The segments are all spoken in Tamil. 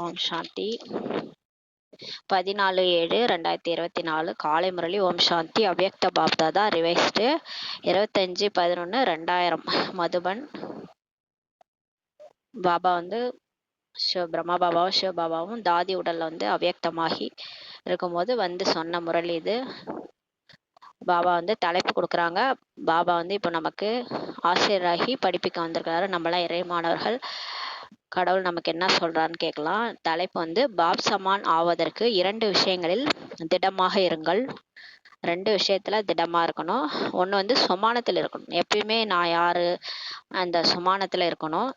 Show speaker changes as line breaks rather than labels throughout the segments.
ஓம் சாந்தி. 14/7/2024 காலை முரளி. ஓம் சாந்தி. அவ்யக்த பாப்தாதா ரிவைஸ்டு 25/11/2000 மதுபன். பாபா பிரம்மா பாபாவும் சிவ பாபாவும் தாதி உடல்ல அவ்யக்தமாகி இருக்கும்போது சொன்ன முரளி இது. பாபா தலைப்பு கொடுக்குறாங்க. பாபா இப்போ நமக்கு ஆசிரியராகி படிப்பிக்க வந்திருக்கிறாரு. நம்மளாம் இறை மாணவர்கள். கடவுள் நமக்கு என்ன சொல்றான்னு கேட்கலாம். தலைப்பு பாப் சமான் ஆவதற்கு 2 விஷயங்களில் திடமாக இருங்கள். 2 விஷயத்துல திடமா இருக்கணும். ஒன்று சுமானத்தில் இருக்கணும். எப்பயுமே நான் யாரு அந்த சுமானத்துல இருக்கணும்.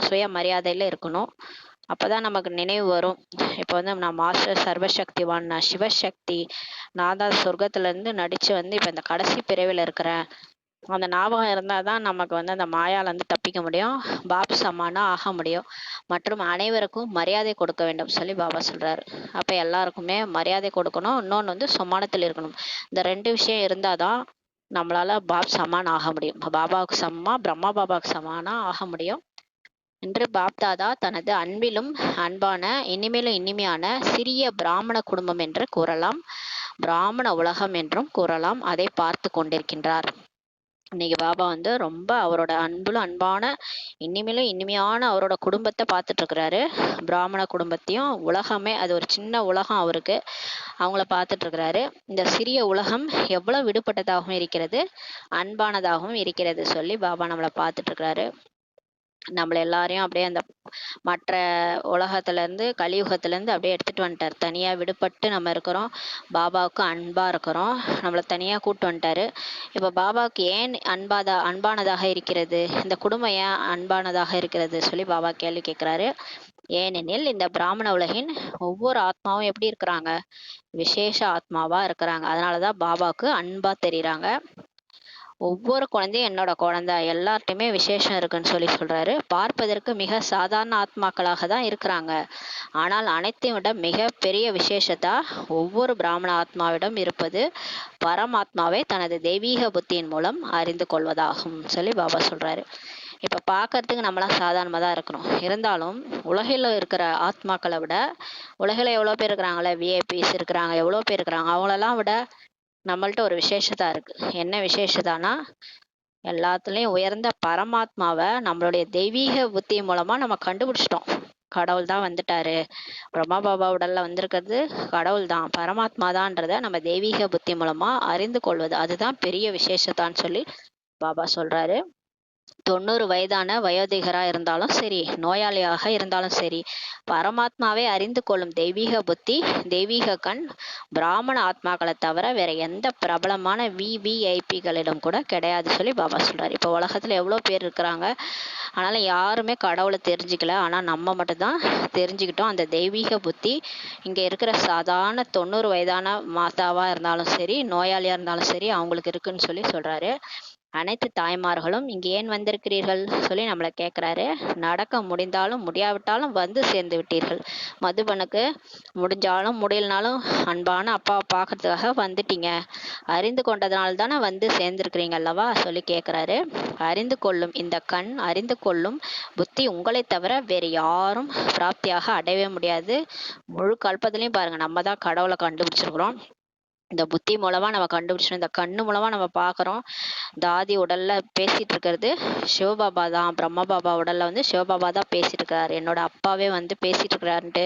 சுய மரியாதையில இருக்கணும். அப்பதான் நமக்கு நினைவு வரும். இப்போ நான் மாஸ்டர் சர்வசக்திவான், நான் சிவசக்தி, நான் தான் சொர்க்கத்துல இருந்து நடிச்சு இப்போ இந்த கடைசி பிறவில இருக்கிறேன். அந்த ஞாபகம் இருந்தாதான் நமக்கு அந்த மாயால தப்பிக்க முடியும், பாப் சமானா ஆக முடியும். மற்றும் அனைவருக்கும் மரியாதை கொடுக்க வேண்டும் சொல்லி பாபா சொல்றாரு. அப்ப எல்லாருக்குமே மரியாதை கொடுக்கணும். இன்னொன்று சுமானத்தில் இருக்கணும். இந்த 2 விஷயம் இருந்தாதான் நம்மளால பாப் சமான் ஆக முடியும். பாபாவுக்கு சமமா பிரம்மா பாபாவுக்கு சமானா ஆக முடியும் என்று பாப்தாதா தனது அன்பிலும் அன்பான இனிமேலும் இனிமையான சிறிய பிராமண குடும்பம் என்று கூறலாம், பிராமண உலகம் என்றும் கூறலாம், அதை பார்த்து கொண்டிருக்கின்றார். இன்னைக்கு பாபா ரொம்ப அவரோட அன்புல அன்பான இனிமேலும் இனிமையான அவரோட குடும்பத்தை பார்த்துட்டு இருக்கிறாரு. பிராமண குடும்பத்தையும் உலகமே, அது ஒரு சின்ன உலகம் அவருக்கு, அவங்கள பார்த்துட்டு இருக்கிறாரு. இந்த சிறிய உலகம் எவ்வளவு விடுபட்டதாகவும் இருக்கிறது, அன்பானதாகவும் இருக்கிறது சொல்லி பாபா நம்மளை பார்த்துட்டு இருக்கிறாரு. நம்மள எல்லாரையும் அப்படியே அந்த மற்ற உலகத்துல இருந்து கலியுகத்துல இருந்து அப்படியே எடுத்துட்டு வந்துட்டார். தனியா விடுபட்டு நம்ம இருக்கிறோம், பாபாவுக்கு அன்பா இருக்கிறோம், நம்மள தனியா கூட்டு வந்துட்டாரு. இப்ப பாபாவுக்கு ஏன் அன்பானதாக இருக்கிறது, இந்த குடும்பம் ஏன் அன்பானதாக இருக்கிறது சொல்லி பாபா கேள்வி கேட்கிறாரு. ஏனெனில் இந்த பிராமண உலகின் ஒவ்வொரு ஆத்மாவும் எப்படி இருக்கிறாங்க, விசேஷ ஆத்மாவா இருக்கிறாங்க. அதனாலதான் பாபாவுக்கு அன்பா தெரியுறாங்க. ஒவ்வொரு குழந்தையும் என்னோட குழந்தை, எல்லார்ட்டையுமே விசேஷம் இருக்குன்னு சொல்லி சொல்றாரு. பார்ப்பதற்கு மிக சாதாரண ஆத்மாக்களாக தான் இருக்கிறாங்க. ஆனால் அனைத்தையும் விட மிக பெரிய விசேஷத்தா ஒவ்வொரு பிராமண ஆத்மாவிடம் இருப்பது பரமாத்மாவை தனது தெய்வீக புத்தியின் மூலம் அறிந்து கொள்வதாகும் சொல்லி பாபா சொல்றாரு. இப்ப பாக்குறதுக்கு நம்மளாம் சாதாரணமா தான் இருக்கிறோம். இருந்தாலும் உலகில இருக்கிற ஆத்மாக்களை விட, உலகில எவ்வளவு பேர் இருக்கிறாங்களே, விஐபிஸ் இருக்கிறாங்க, எவ்வளவு பேர் இருக்கிறாங்க, அவங்களெல்லாம் விட நம்மள்ட்ட ஒரு விசேஷதா இருக்கு. என்ன விசேஷதானா, எல்லாத்துலயும் உயர்ந்த பரமாத்மாவை நம்மளுடைய தெய்வீக புத்தி மூலமா நம்ம கண்டுபிடிச்சிட்டோம். கடவுள் தான் வந்துட்டாரு, பிரம்மா பாபா உடல்ல வந்திருக்கிறது கடவுள் தான், பரமாத்மா தான்றத நம்ம தெய்வீக புத்தி மூலமா அறிந்து கொள்வது, அதுதான் பெரிய விசேஷத்தான்னு சொல்லி பாபா சொல்றாரு. 90 வயதான வயோதிகரா இருந்தாலும் சரி, நோயாளியாக இருந்தாலும் சரி, பரமாத்மாவை அறிந்து கொள்ளும் தெய்வீக புத்தி, தெய்வீக கண் பிராமண ஆத்மாக்களை தவிர வேற எந்த பிரபலமான விவிஐபிகளிடம் கூட கிடையாது சொல்லி பாபா சொல்றாரு. இப்போ உலகத்துல எவ்வளவு பேர் இருக்கிறாங்க, ஆனாலும் யாருமே கடவுளை தெரிஞ்சுக்கல. ஆனா நம்ம மட்டும்தான் தெரிஞ்சுக்கிட்டோம். அந்த தெய்வீக புத்தி இங்க இருக்கிற சாதாரண 90 வயதான மாதாவா இருந்தாலும் சரி, நோயாளியா இருந்தாலும் சரி, அவங்களுக்கு இருக்குன்னு சொல்லி சொல்றாரு. அனைத்து தாய்மார்களும் இங்கு ஏன் வந்திருக்கிறீர்கள் சொல்லி நம்மளை கேட்கிறாரு. நடக்க முடிந்தாலும் முடியாவிட்டாலும் வந்து சேர்ந்து விட்டீர்கள். மதுபனுக்கு முடிஞ்சாலும் முடியலனாலும் அன்பான அப்பாவை பார்க்கறதுக்காக வந்துட்டீங்க. அறிந்து கொண்டதுனால தானே வந்து சேர்ந்திருக்கிறீங்க அல்லவா சொல்லி கேட்கிறாரு. அறிந்து கொள்ளும் இந்த கண், அறிந்து கொள்ளும் புத்தி உங்களை தவிர வேறு யாரும் பிராப்தியாக அடையவே முடியாது. முழு கல்பத்திலையும் பாருங்க, நம்ம தான் கடவுளை கண்டுபிடிச்சிருக்கிறோம். இந்த புத்தி மூலமா நம்ம கண்டுபிடிச்சோம், இந்த கண்ணு மூலமா நம்ம பாக்குறோம். தாதி உடல்ல பேசிட்டு இருக்கிறது சிவபாபா தான், பிரம்மா பாபா உடல்ல சிவபாபா தான் பேசிட்டு இருக்கிறாரு, என்னோட அப்பாவே பேசிட்டு இருக்கிறாருன்ட்டு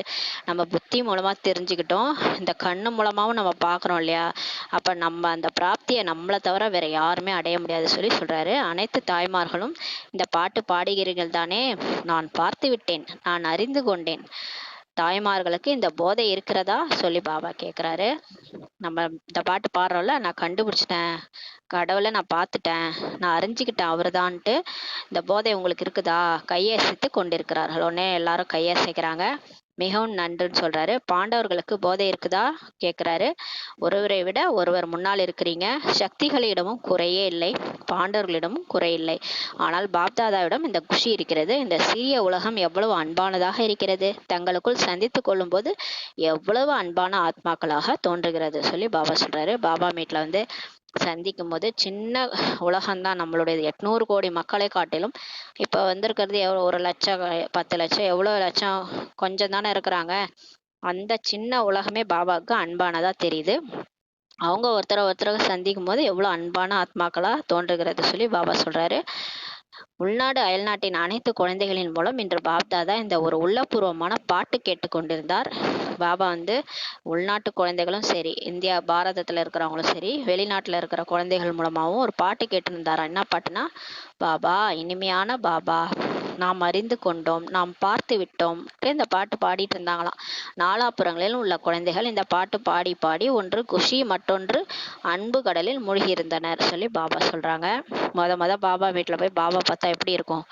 நம்ம புத்தி மூலமா தெரிஞ்சுக்கிட்டோம். இந்த கண்ணு மூலமாவும் நம்ம பாக்குறோம் இல்லையா. அப்ப நம்ம அந்த பிராப்தியை நம்மளை தவிர வேற யாருமே அடைய முடியாது சொல்லி சொல்றாரு. அனைத்து தாய்மார்களும் இந்த பாட்டு பாடுகிறீர்கள் தானே. நான் பார்த்து விட்டேன், நான் அறிந்து கொண்டேன். தாய்மார்களுக்கு இந்த போதை இருக்கிறதா சொல்லி பாபா கேட்குறாரு. நம்ம இந்த பாட்டு பாடுறோம்ல, நான் கண்டுபிடிச்சிட்டேன், கடவுளை நான் பார்த்துட்டேன், நான் அறிஞ்சிக்கிட்டேன் அவருதான்ட்டு இந்த போதை உங்களுக்கு இருக்குதா, கையசைத்து கொண்டிருக்கிறார்கள். உடனே எல்லாரும் கையசைக்கிறாங்க. மிகவும் நன்றுன்னு சொல்றாரு. பாண்டவர்களுக்கு போதை இருக்குதா கேட்கிறாரு. ஒருவரை விட ஒருவர் முன்னால் இருக்கிறீங்க. சக்திகளிடமும் குறையே இல்லை, பாண்டவர்களிடமும் குறையில்லை. ஆனால் பாப்தாதாவிடம் இந்த குஷி இருக்கிறது. இந்த சிறிய உலகம் எவ்வளவு அன்பானதாக இருக்கிறது, தங்களுக்குள் சந்தித்து கொள்ளும் போது எவ்வளவு அன்பான ஆத்மாக்களாக தோன்றுகிறது சொல்லி பாபா சொல்றாரு. பாபா மீட்ல சந்திக்கும் போது சின்ன உலகம்தான் நம்மளுடையது. 800 கோடி மக்களை காட்டிலும் இப்போ வந்திருக்கிறது எவ்வளோ, 1 லட்சம் 10 லட்சம், எவ்வளோ லட்சம், கொஞ்சம் தானே இருக்கிறாங்க. அந்த சின்ன உலகமே பாபாவுக்கு ஆனதா தெரியுது. அவங்க ஒருத்தரை ஒருத்தரை சந்திக்கும் போது எவ்வளோ அன்பான ஆத்மாக்களா தோன்றுகிறது சொல்லி பாபா சொல்றாரு. உள்நாடு அயல்நாட்டின் அனைத்து குழந்தைகளின் மூலம் இன்று பாப்தாதா இந்த ஒரு உள்ளபூர்வமான பாட்டு கேட்டுக்கொண்டிருந்தார். பாபா வந்து உள்நாட்டு குழந்தைகளும் சரி, இந்தியா பாரதத்துல இருக்கிறவங்களும் சரி, வெளிநாட்டுல இருக்கிற குழந்தைகள் மூலமாகவும் ஒரு பாட்டு கேட்டிருந்தாரா. என்ன பாட்டுனா, பாபா இனிமையான பாபா, நாம் அறிந்து கொண்டோம், நாம் பார்த்து விட்டோம், இந்த பாட்டு பாடிட்டு இருந்தாங்களாம். நாலாபுறங்களிலும் உள்ள குழந்தைகள் இந்த பாட்டு பாடி பாடி ஒன்று குஷி மற்றொன்று அன்பு கடலில் மூழ்கியிருந்தனர் சொல்லி பாபா சொல்றாங்க. மொத பாபா வீட்டில் போய் பாபா பார்த்தா எப்படி இருக்கும்,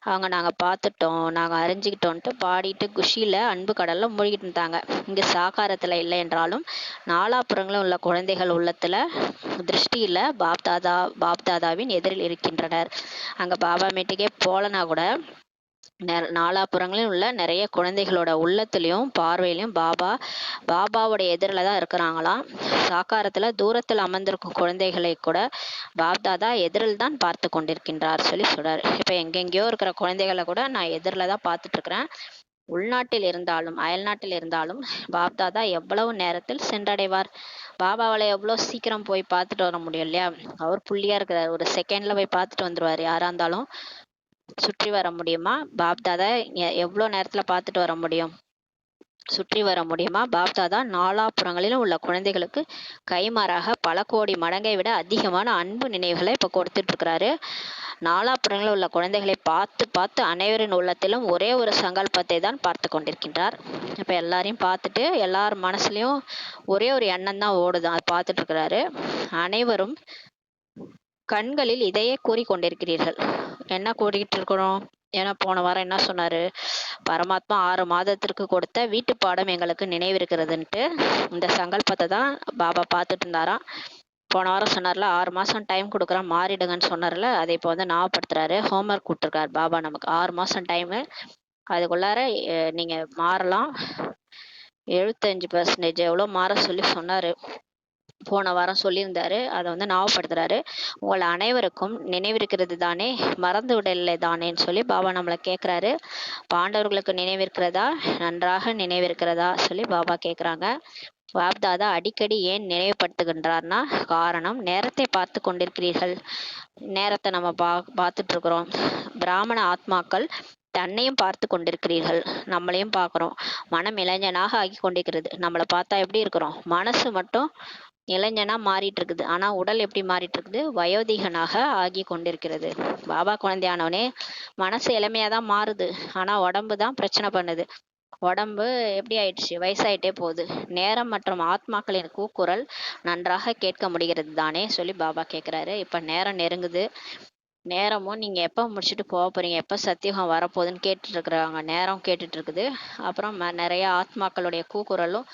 அவங்க நாங்கள் பார்த்துட்டோம், நாங்கள் அறிஞ்சிக்கிட்டோன்ட்டு பாடிட்டு குஷியில் அன்பு கடலில் மூழ்கிட்டு இருந்தாங்க. இங்கே சாகாரத்தில் இல்லை என்றாலும் நாலாபுறங்களும் உள்ள குழந்தைகள் உள்ளத்தில் திருஷ்டியில் பாப்தாதாவின் எதிரில் இருக்கின்றனர். அங்கே பாபா மீட்டுக்கே போலனா கூட நாலாபுறங்களில் உள்ள நிறைய குழந்தைகளோட உள்ளத்துலேயும் பார்வையிலையும் பாபாவோடைய எதிரில் தான் இருக்கிறாங்களாம். சாக்காரத்தில் தூரத்தில் அமர்ந்திருக்கும் குழந்தைகளை கூட பாப்தாதா எதிரில் தான் பார்த்து கொண்டிருக்கின்றார் சொல்லி சொல்றாரு. இப்போ எங்கெங்கேயோ இருக்கிற குழந்தைகளை கூட நான் எதிரில் தான் பார்த்துட்டு இருக்கிறேன். உள்நாட்டில் இருந்தாலும் அயல்நாட்டில் இருந்தாலும் பாப்தாதா எவ்வளவு நேரத்தில் சென்றடைவார். பாபாவால் எவ்வளோ சீக்கிரம் போய் பார்த்துட்டு வர முடியும் இல்லையா. அவர் புள்ளியா இருக்கிறார், ஒரு செகண்ட்ல போய் பார்த்துட்டு வந்துருவார். யாரா இருந்தாலும் சுற்றி வர முடியுமா? பாப்தாதா எவ்வளோ நேரத்துல பார்த்துட்டு வர முடியும், சுற்றி வர முடியுமா? பாப்தாதா நாலாபுறங்களிலும் உள்ள குழந்தைகளுக்கு கைமாறாக பல கோடி மடங்கை விட அதிகமான அன்பு நினைவுகளை இப்போ கொடுத்துட்டு இருக்கிறாரு. நாலாபுறங்களில் உள்ள குழந்தைகளை பார்த்து பார்த்து அனைவரின் உள்ளத்திலும் ஒரே ஒரு சங்கல்பத்தை தான் பார்த்து கொண்டிருக்கின்றார். இப்போ எல்லாரையும் பார்த்துட்டு எல்லார் மனசுலையும் ஒரே ஒரு எண்ணம் தான் ஓடுது, அதை பார்த்துட்டு இருக்கிறாரு. அனைவரும் கண்களில் இதையே கூறிக்கொண்டிருக்கிறீர்கள். என்ன கூறிக்கிட்டு இருக்கிறோம்? ஏன்னா போன வாரம் என்ன சொன்னாரு, பரமாத்மா 6 மாதத்திற்கு கொடுத்த வீட்டு பாடம் எங்களுக்கு நினைவிருக்கிறதுன்ட்டு இந்த சங்கல்பத்தை தான் பாபா பார்த்துட்டு இருந்தாராம். போன வாரம் சொன்னார்ல, 6 மாதம் டைம் கொடுக்குறான் மாறிடுங்கன்னு சொன்னார்ல, அதை இப்போ வந்து ஞாபகப்படுத்துறாரு. ஹோம்ஒர்க் கொடுத்துருக்காரு பாபா நமக்கு. 6 மாதம் டைமு, அதுக்குள்ளார நீங்கள் மாறலாம். 75% எவ்வளோ மாற சொல்லி சொன்னார், போன வாரம் சொல்லியிருந்தாரு. அதை வந்து ஞாபகப்படுத்துறாரு. உங்கள் அனைவருக்கும் நினைவிருக்கிறது தானே, மறந்து விடலை தானேன்னு சொல்லி பாபா நம்மளை கேட்குறாரு. பாண்டவர்களுக்கு நினைவிருக்கிறதா, நன்றாக நினைவிருக்கிறதா சொல்லி பாபா கேட்குறாங்க. பாப்தாதா அடிக்கடி ஏன் நினைவுபடுத்துகின்றார்னா, காரணம் நேரத்தை பார்த்து கொண்டிருக்கிறீர்கள். நேரத்தை நம்ம பார்த்துட்டு இருக்கிறோம். பிராமண ஆத்மாக்கள் தன்னையும் பார்த்து கொண்டிருக்கிறீர்கள், நம்மளையும் பார்க்குறோம். மனம் இளைஞனாக ஆகி கொண்டிருக்கிறது. நம்மளை பார்த்தா எப்படி இருக்கிறோம், மனசு மட்டும் இளைஞனா மாறிட்டு இருக்குது. ஆனா உடல் எப்படி மாறிட்டு இருக்குது, வயோதிகனாக ஆகி கொண்டிருக்கிறது. பாபா குழந்தையானவனே மனசு இளமையா தான் மாறுது, ஆனா உடம்பு தான் பிரச்சனை பண்ணுது. உடம்பு எப்படி ஆயிடுச்சு, வயசாயிட்டே போகுது. நேரம் மற்றும் ஆத்மாக்களின் கூக்குரல் நன்றாக கேட்க முடிகிறது தானே சொல்லி பாபா கேட்குறாரு. இப்போ நேரம் நெருங்குது. நேரமும் நீங்க எப்போ முடிச்சுட்டு போக போறீங்க, எப்போ சத்தியுகம் வரப்போகுதுன்னு கேட்டுட்டு இருக்கிறாங்க. நேரம் கேட்டுட்டு இருக்குது. அப்புறம் நிறைய ஆத்மாக்களுடைய கூக்குரலும்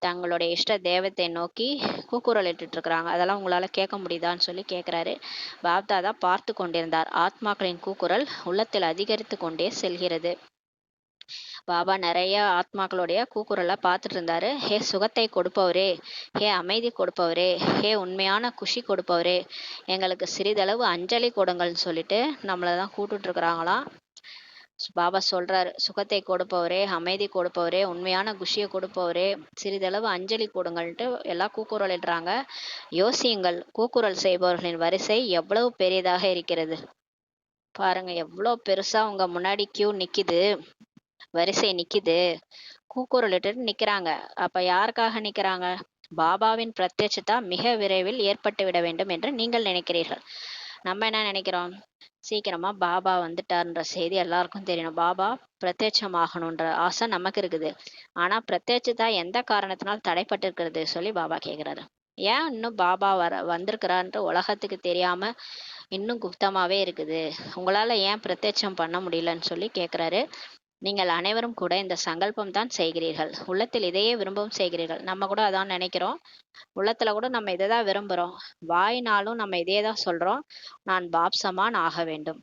தங்களுடைய இஷ்ட தெய்வத்தை நோக்கி கூக்குரல் இட்டுட்டு இருக்கிறாங்க. அதெல்லாம் உங்களால கேட்க முடியுதான்னு சொல்லி கேட்குறாரு. பாப்தாதா பார்த்து கொண்டிருந்தார். ஆத்மாக்களின் கூக்குரல் உள்ளத்தில் அதிகரித்து கொண்டே செல்கிறது. பாபா நிறைய ஆத்மாக்களுடைய கூக்குரலை பார்த்துட்டு இருந்தாரு. ஹே சுகத்தை கொடுப்பவரே, ஹே அமைதி கொடுப்பவரே, ஹே உண்மையான குஷி கொடுப்பவரே, எங்களுக்கு சிறிதளவு அஞ்சலி கொடுங்கள்னு சொல்லிட்டு நம்மளை தான் கூப்பிட்டு இருக்கிறாங்களாம். பாபா சொல்றாரு, சுகத்தை கொடுப்பவரே, அமைதி கொடுப்பவரே, உண்மையான குஷியை கொடுப்பவரே, சிறிதளவு அஞ்சலி கொடுங்கள்ட்டு எல்லாம் கூக்குரல் இடுறாங்க. யோசியுங்கள், கூக்குரல் செய்பவர்களின் வரிசை எவ்வளவு பெரியதாக இருக்கிறது பாருங்க. எவ்வளோ பெருசா உங்க முன்னாடி கியூ நிக்குது, வரிசை நிக்குது, கூக்குரல் இட்டு நிக்கிறாங்க. அப்ப யாருக்காக நிக்கிறாங்க? பாபாவின் பிரத்யட்சதா மிக விரைவில் ஏற்பட்டு விட வேண்டும் என்று நீங்கள் நினைக்கிறீர்கள். நம்ம என்ன நினைக்கிறோம், சீக்கிரமா பாபா வந்துட்டார்ன்ற செய்தி எல்லாருக்கும் தெரியணும், பாபா பிரத்யட்சமாகணுன்ற ஆசை நமக்கு இருக்குது. ஆனா பிரத்யட்சதா எந்த காரணத்தினால் தடைப்பட்டு இருக்கிறது சொல்லி பாபா கேட்கிறாரு. ஏன் இன்னும் பாபா வந்திருக்கிறான்ற உலகத்துக்கு தெரியாம இன்னும் குப்தமாவே இருக்குது, உங்களால ஏன் பிரத்யட்சம் பண்ண முடியலன்னு சொல்லி கேட்கிறாரு. நீங்கள் அனைவரும் கூட இந்த சங்கல்பம் தான் செய்கிறீர்கள், உள்ளத்தில் இதையே விரும்பவும் செய்கிறீர்கள். நம்ம கூட அதான் நினைக்கிறோம், உள்ளத்துல கூட நம்ம இதை தான் விரும்புறோம், வாயினாலும் நம்ம இதே தான் சொல்றோம், நான் பாப் சமான் ஆக வேண்டும்.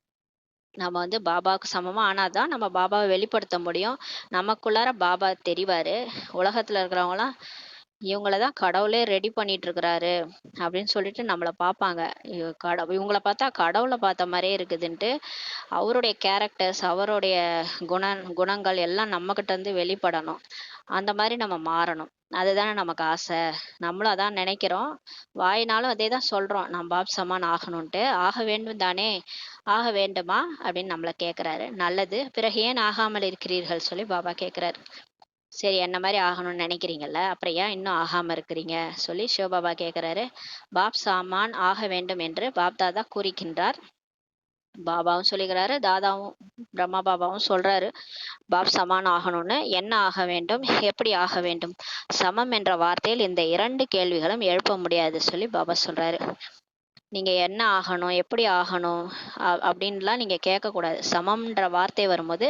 நம்ம வந்து பாபாவுக்கு சமமா ஆனாதான் நம்ம பாபாவை வெளிப்படுத்த முடியும். நமக்குள்ளார பாபா தெரிவாரு. உலகத்துல இருக்கிறவங்களாம் இவங்கள தான் கடவுளே ரெடி பண்ணிட்டு இருக்கிறாரு அப்படின்னு சொல்லிட்டு நம்மள பார்ப்பாங்க. இவங்கள பார்த்தா கடவுள பார்த்த மாரியே இருக்குதுன்ட்டு, அவருடைய கேரக்டர்ஸ், அவருடைய குணங்கள் எல்லாம் நம்மகிட்ட இருந்து வெளிப்படணும். அந்த மாரி நம்ம மாறணும். அதுதானே நமக்கு ஆசை. நம்மளும் அதான் நெனைக்கிறோம். வாயினாலும் அதே தான் சொல்றோம். நான் பாப் சமான் ஆகணுன்ட்டு. ஆக வேண்டும் தானே? ஆக வேண்டுமா? அப்படின்னு நம்மள கேட்கிறாரு. நல்லது. பிறகு ஏன் ஆகாமல் இருக்கிறீர்கள்? சொல்லி பாபா கேட்கிறாரு. சரி என்ன மாரி ஆகணும்னு நெனைக்கிறீங்கல்ல, அப்புறம் ஏன் இன்னும் ஆகாம இருக்கிறீங்க? சொல்லி சிவபாபா கேட்கிறாரு. பாப் சாமான் ஆக வேண்டும் என்று பாப்தாதா கூறுகின்றார். பாபாவும் சொல்லிக்கிறாரு, தாதாவும் பிரம்மா பாபாவும் சொல்றாரு. பாப் சமான் ஆகணும்னு. என்ன ஆக வேண்டும்? எப்படி ஆக வேண்டும்? சமம் என்ற வார்த்தையில் இந்த 2 கேள்விகளும் எழுப்ப முடியாது சொல்லி பாபா சொல்றாரு. நீங்க என்ன ஆகணும்? எப்படி ஆகணும்? அப்படின்லாம் நீங்க கேட்கக்கூடாது. சமம்ன்ற வார்த்தை வரும்போது,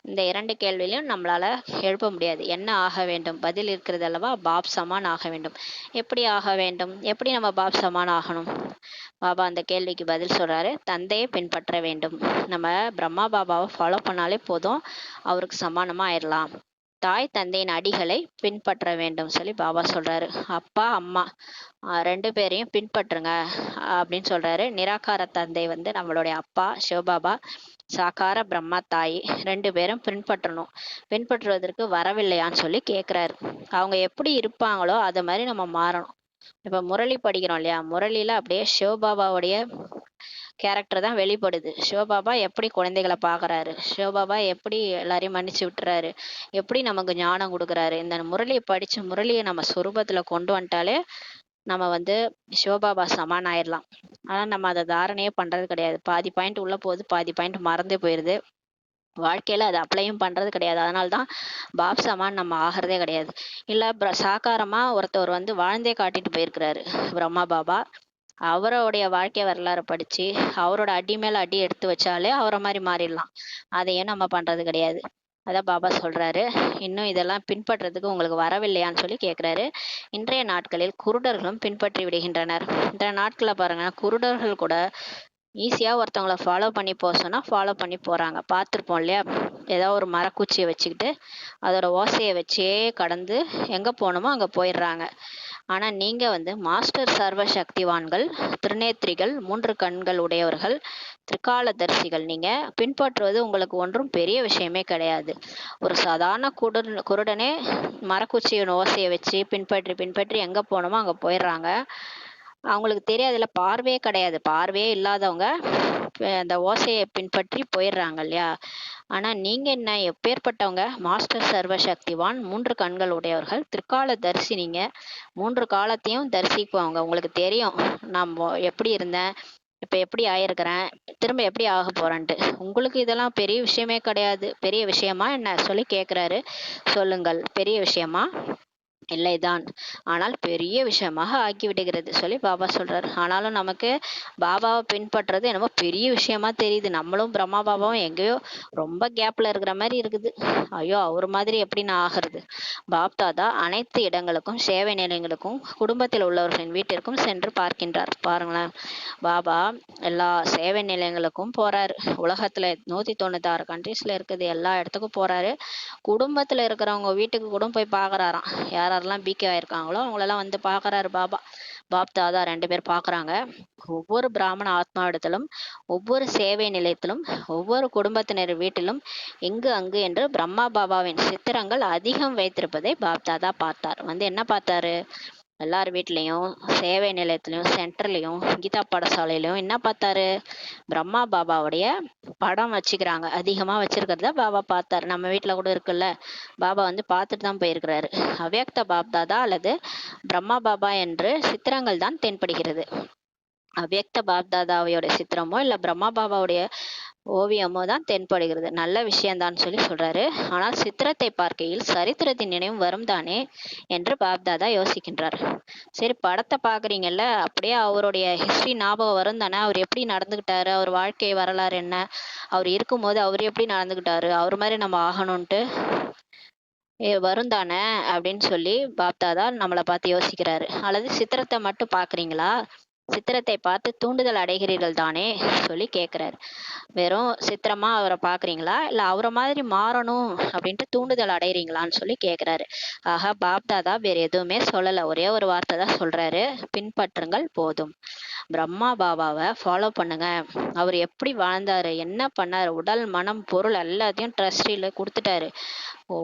இந்த 2 கேள்வியிலும் நம்மளால எழுப்ப முடியாது. என்ன ஆக வேண்டும்? பதில் இருக்கிறது அல்லவா? பாப் சமான் ஆக வேண்டும். எப்படி ஆக வேண்டும்? எப்படி நம்ம பாப் சமான் ஆகணும்? பாபா அந்த கேள்விக்கு பதில் சொல்றாரு. தந்தையை பின்பற்ற வேண்டும். நம்ம பிரம்மா பாபாவை ஃபாலோ பண்ணாலே போதும், அவருக்கு சமானமா ஆயிரலாம். தாய் தந்தையின் அடிகளை பின்பற்ற வேண்டும் சொல்லி பாபா சொல்றாரு. அப்பா அம்மா 2 பேரையும் பின்பற்றுங்க அப்படின்னு சொல்றாரு. நிராகார தந்தை வந்து நம்மளுடைய அப்பா சிவபாபா, சாகார பிரம்மா தாய் 2 பேரும் பின்பற்றணும். பின்பற்றுவதற்கு வரவில்லையான்னு சொல்லி கேட்கிறாரு. அவங்க எப்படி இருப்பாங்களோ அது மாதிரி நம்ம மாறணும். இப்ப முரளி படிக்கிறோம் இல்லையா? முரளியில அப்படியே சிவபாபாவுடைய கேரக்டர் தான் வெளிப்படுது. சிவபாபா எப்படி குழந்தைகளை பார்க்கறாரு, சிவபாபா எப்படி எல்லாரையும் மன்னிச்சு விட்டுறாரு, எப்படி நமக்கு ஞானம் கொடுக்குறாரு. இந்த முரளியை படிச்சு முரளியை நம்ம சொரூபத்துல கொண்டு வந்துட்டாலே நம்ம வந்து சிவபாபா சமான் ஆயிடலாம். ஆனா நம்ம அதை தாரணையே பண்றது கிடையாது. பாதி பாயிண்ட் உள்ள போகுது, பாதி பாயிண்ட் மறந்தே போயிருது. வாழ்க்கையில அதை அப்ளையும் பண்றது கிடையாது. அதனாலதான் பாப் சமான் நம்ம ஆகிறதே கிடையாது. இல்ல சாக்காரமா ஒருத்தவர் வந்து வாழ்ந்தே காட்டிட்டு போயிருக்கிறாரு பிரம்மா பாபா. அவருடைய வாழ்க்கை வரலாறு படிச்சு அவரோட அடி மேல அடி எடுத்து வச்சாலே அவரை மாதிரி மாறிடலாம். அதையும் நம்ம பண்றது கிடையாது. அதான் பாபா சொல்றாரு. இன்னும் இதெல்லாம் பின்பற்றதுக்கு உங்களுக்கு வரவில்லையான்னு சொல்லி கேட்கிறாரு. இன்றைய நாட்களில் குருடர்களும் பின்பற்றி விடுகின்றனர். இன்றைய நாட்கள்ல பாருங்க, குருடர்கள் கூட ஈஸியா ஒருத்தவங்கள ஃபாலோ பண்ணி போக சொன்னா ஃபாலோ பண்ணி போறாங்க. பார்த்துருப்போம் இல்லையா? ஏதோ ஒரு மரக்குச்சியை வச்சுக்கிட்டு அதோட ஓசையை வச்சே கடந்து எங்க போகணுமோ அங்க போயிடுறாங்க. ஆனா நீங்க வந்து மாஸ்டர் சர்வ சக்திவான்கள், திருநேத்திரிகள், 3 கண்கள் உடையவர்கள், திரிகாலதரிசிகள். நீங்க பின்பற்றுவது உங்களுக்கு ஒன்றும் பெரிய விஷயமே கிடையாது. ஒரு சாதாரண குருடனே மரக்குச்சியின் ஓசையை வச்சு பின்பற்றி பின்பற்றி எங்க போகணுமோ அங்க போயிடுறாங்க. அவங்களுக்கு தெரியாதுல்ல, பார்வையே கிடையாது. பார்வையே இல்லாதவங்க அந்த ஓசையை பின்பற்றி போயிடுறாங்க இல்லையா? ஆனா நீங்க என்ன எப்பேற்பட்டவங்க? மாஸ்டர் சர்வ சக்திவான், 3 கண்கள் உடையவர்கள், திரிகால தரிசி. நீங்க 3 காலத்தையும் தரிசிக்குவாங்க. உங்களுக்கு தெரியும் நான் எப்படி இருந்தேன், இப்ப எப்படி ஆயிருக்கிறேன், திரும்ப எப்படி ஆக போறேன்ட்டு. உங்களுக்கு இதெல்லாம் பெரிய விஷயமே கிடையாது. பெரிய விஷயமா என்ன சொல்லி கேட்கிறாரு. சொல்லுங்கள், பெரிய விஷயமா? இல்லைதான், ஆனால் பெரிய விஷயமாக ஆக்கிவிடுகிறது சொல்லி பாபா சொல்றாரு. ஆனாலும் நமக்கு பாபாவை பின்பற்றுறது என்னமோ பெரிய விஷயமா தெரியுது. நம்மளும் பிரம்மா பாபாவும் எங்கேயோ ரொம்ப கேப்ல இருக்கிற மாதிரி இருக்குது. ஐயோ, அவர் மாதிரி எப்படி நான் ஆகிறது? பாப் தாதா அனைத்து இடங்களுக்கும், சேவை நிலையங்களுக்கும், குடும்பத்தில் உள்ளவர்களின் வீட்டிற்கும் சென்று பார்க்கின்றார். பாருங்களேன், பாபா எல்லா சேவை நிலையங்களுக்கும் போறாரு. உலகத்துல 196 கண்ட்ரீஸ்ல இருக்குது, எல்லா இடத்துக்கும் போறாரு. குடும்பத்துல இருக்கிறவங்க வீட்டுக்கு கூட போய் பாக்குறாராம். யாரெல்லாம் பிகே ஆயிருக்காங்களோ அவங்களெல்லாம் வந்து பாக்குறாரு பாபா. பாப் தாதா 2 பேர் பாக்குறாங்க. ஒவ்வொரு பிராமண ஆத்மா இடத்திலும், ஒவ்வொரு சேவை நிலையத்திலும், ஒவ்வொரு குடும்பத்தினர் வீட்டிலும் இங்கு அங்கு என்று பிரம்மா பாபாவின் சித்திரங்கள் அதிகம் வைத்திருப்பதை பாப் தாதா பார்த்தார். வந்து என்ன பார்த்தாரு? எல்லார் வீட்லயும், சேவை நிலையத்திலையும், சென்டர்லயும், கீதா பாடசாலையிலயும் என்ன பார்த்தாரு? பிரம்மா பாபாவுடைய படம் வச்சுக்கிறாங்க. அதிகமா வச்சிருக்கிறத பாபா பார்த்தாரு. நம்ம வீட்டுல கூட இருக்குல்ல, பாபா வந்து பார்த்துட்டு தான் போயிருக்கிறாரு. அவ்யக்த பாப் தாதா அல்லது பிரம்மா பாபா என்று சித்திரங்கள் தான் தென்படுகிறது. அவ்யக்த பாப் தாதாவையோட சித்திரமோ இல்ல பிரம்மா பாபாவுடைய ஓவியமோ தான் தென்படுகிறது. நல்ல விஷயம்தான் சொல்லி சொல்றாரு. ஆனால் சித்திரத்தை பார்க்கையில் சரித்திரத்தின் நினைவு வரும் தானே என்று பாப்தாதா யோசிக்கின்றார். சரி, படத்தை பாக்குறீங்கல்ல, அப்படியே அவருடைய ஹிஸ்டரி ஞாபகம் வரும் தானே? அவர் எப்படி நடந்துகிட்டாரு, அவர் வாழ்க்கை வரலாறு என்ன, அவர் இருக்கும்போது அவர் எப்படி நடந்துகிட்டாரு, அவர் மாதிரி நம்ம ஆகணும்ட்டு வரும் தானே அப்படின்னு சொல்லி பாப்தாதா நம்மளை பார்த்து யோசிக்கிறாரு. அல்லது சித்திரத்தை மட்டும் பாக்குறீங்களா? சித்திரத்தை பார்த்து தூண்டுதல் அடைகிறீர்கள் தானே சொல்லி கேட்குறாரு. வெறும் சித்திரமா அவரை பார்க்குறீங்களா, இல்லை அவரை மாதிரி மாறணும் அப்படின்ட்டு தூண்டுதல் அடைகிறீங்களான்னு சொல்லி கேட்குறாரு. ஆக பாப்தாதா வேற எதுவுமே சொல்லலை, ஒரே ஒரு வார்த்தை தான் சொல்றாரு, பின்பற்றுங்கள் போதும். பிரம்மா பாபாவை ஃபாலோ பண்ணுங்க. அவர் எப்படி வாழ்ந்தாரு, என்ன பண்ணாரு, உடல் மனம் பொருள் எல்லாத்தையும் ட்ரஸ்டில் கொடுத்துட்டாரு.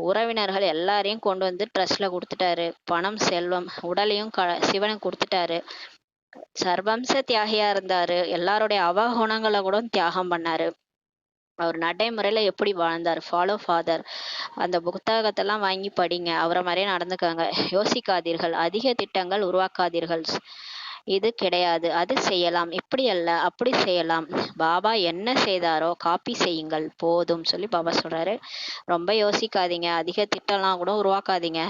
உறவினர்கள் எல்லாரையும் கொண்டு வந்து ட்ரஸ்ட்ல கொடுத்துட்டாரு. பணம் செல்வம் உடலையும் சிவனுக்கு கொடுத்துட்டாரு. சர்வம்ச தியாகியா இருந்தாரு. எல்லாருடைய அவகுணங்களை கூட தியாகம் பண்ணாரு. அவர் நடைமுறையில எப்படி வாழ்ந்தார், ஃபாலோ ஃபாதர். அந்த புத்தகத்தெல்லாம் வாங்கி படிங்க, அவரை மாதிரியே நடந்துக்கோங்க. யோசிக்காதீர்கள், அதிக திட்டங்கள் உருவாக்காதீர்கள். இது கிடையாது, அது செய்யலாம், இப்படி அல்ல அப்படி செய்யலாம். பாபா என்ன செய்தாரோ காப்பி செய்யுங்கள் போதும் சொல்லி பாபா சொல்றாரு. ரொம்ப யோசிக்காதீங்க, அதிக திட்டம்லாம் கூட உருவாக்காதீங்க.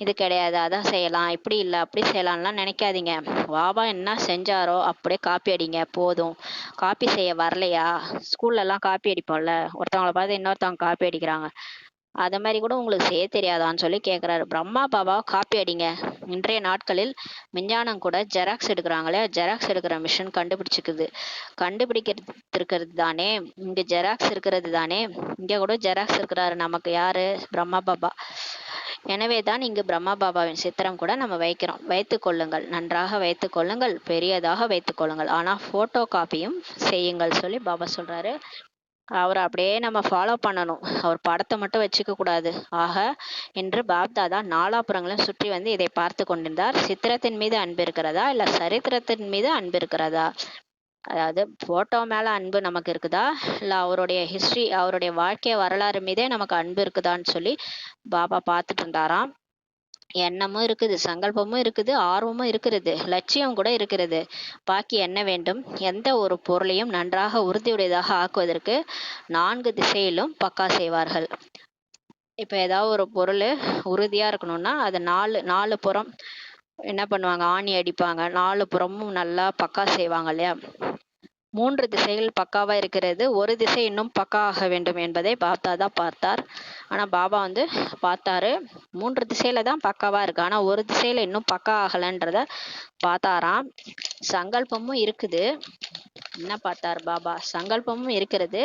இது கிடையாது, அதான் செய்யலாம், இப்படி இல்லை அப்படி செய்யலாம்லாம் நினைக்காதீங்க. பாபா என்ன செஞ்சாரோ அப்படியே காப்பி அடிங்க போதும். காப்பி செய்ய வரலையா, ஸ்கூல்ல எல்லாம் காப்பி அடிப்போம்ல, ஒருத்தவங்களை பார்த்து இன்னொருத்தவங்க காப்பி அடிக்கிறாங்க, அத மாதிரி கூட உங்களுக்கு செய்ய தெரியாதான்னு சொல்லி கேட்குறாரு. பிரம்மா பாபாவை காப்பி அடிங்க. இன்றைய நாட்களில் விஞ்ஞானம் கூட ஜெராக்ஸ் எடுக்கிறாங்களே, ஜெராக்ஸ் எடுக்கிற மிஷின் கண்டுபிடிக்கிறது இருக்கிறது தானே, இங்க ஜெராக்ஸ் இருக்கிறது தானே, இங்க கூட ஜெராக்ஸ் இருக்கிறாரு நமக்கு யாரு, பிரம்மா பாபா. எனவேதான் இங்கு பிரம்மா பாபாவின் சித்திரம் கூட நம்ம வைக்கிறோம். வைத்துக் கொள்ளுங்கள், நன்றாக வைத்துக் கொள்ளுங்கள், பெரியதாக வைத்துக் கொள்ளுங்கள், ஆனா போட்டோ காப்பியும் செய்யுங்கள் சொல்லி பாபா சொல்றாரு. அவரை அப்படியே நம்ம ஃபாலோ பண்ணணும், அவர் படத்தை மட்டும் வச்சுக்க கூடாது. ஆக என்று பாப்தாதா நாலாபுறங்களும் சுற்றி வந்து இதை பார்த்து கொண்டிருந்தார். சித்திரத்தின் மீது அன்பு இருக்கிறதா, இல்ல சரித்திரத்தின் மீது அன்பு இருக்கிறதா, அதாவது போட்டோ மேல அன்பு நமக்கு இருக்குதா, இல்ல அவருடைய ஹிஸ்டரி, அவருடைய வாழ்க்கை வரலாறு மீதே நமக்கு அன்பு இருக்குதான்னு சொல்லி பாபா பார்த்துட்டு இருந்தாராம். எண்ணமும் இருக்குது, சங்கல்பமும் இருக்குது, ஆர்வமும் இருக்கிறது, லட்சியம் கூட இருக்கிறது. பாக்கி என்ன வேண்டும்? எந்த ஒரு பொருளையும் நன்றாக உறுதியுடையதாக ஆக்குவதற்கு 4 திசையிலும் பக்கா செய்வார்கள். இப்ப ஏதாவது ஒரு பொருள் உறுதியா இருக்கணும்னா அது நாலு புறம் என்ன பண்ணுவாங்க, ஆணி அடிப்பாங்க, 4 புறமும் நல்லா பக்கா செய்வாங்க இல்லையா. 3 திசைகள் பக்காவா இருக்கிறது, ஒரு திசை இன்னும் பக்கா ஆக வேண்டும் என்பதை பாப்தாதா பார்த்தார். ஆனா பாபா வந்து பார்த்தாரு, 3 திசையில தான் பக்காவா இருக்கு, ஆனா ஒரு திசையில இன்னும் பக்கா ஆகலன்றத பார்த்தாராம். சங்கல்பமும் இருக்குது, என்ன பார்த்தார் பாபா, சங்கல்பமும் இருக்கிறது,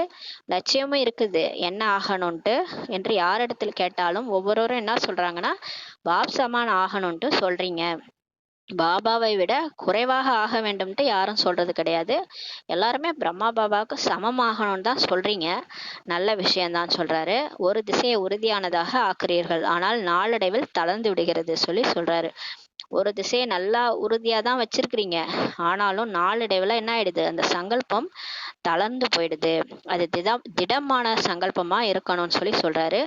லட்சியமும் இருக்குது, என்ன ஆகணும்ட்டு என்று யாரிடத்தில் கேட்டாலும் ஒவ்வொருவரும் என்ன சொல்றாங்கன்னா, பாப் சமான் ஆகணும்ட்டு சொல்றீங்க. பாபாவை விட குறைவாக ஆக வேண்டும்ட்டு யாரும் சொல்றது கிடையாது. எல்லாருமே பிரம்மா பாபாவுக்கு சமமாகணும்னு தான் சொல்றீங்க. நல்ல விஷயம்தான் சொல்றாரு. ஒரு திசையை உறுதியானதாக ஆக்குறீர்கள், ஆனால் நாளடைவில் தளர்ந்து விடுகிறது சொல்லி சொல்றாரு. ஒரு திசையை நல்லா உறுதியா தான் வச்சிருக்கிறீங்க, ஆனாலும் நாளடைவுல என்ன ஆயிடுது, அந்த சங்கல்பம் தளர்ந்து போயிடுது. அது திடமான சங்கல்பமா இருக்கணும்னு சொல்லி சொல்றாரு.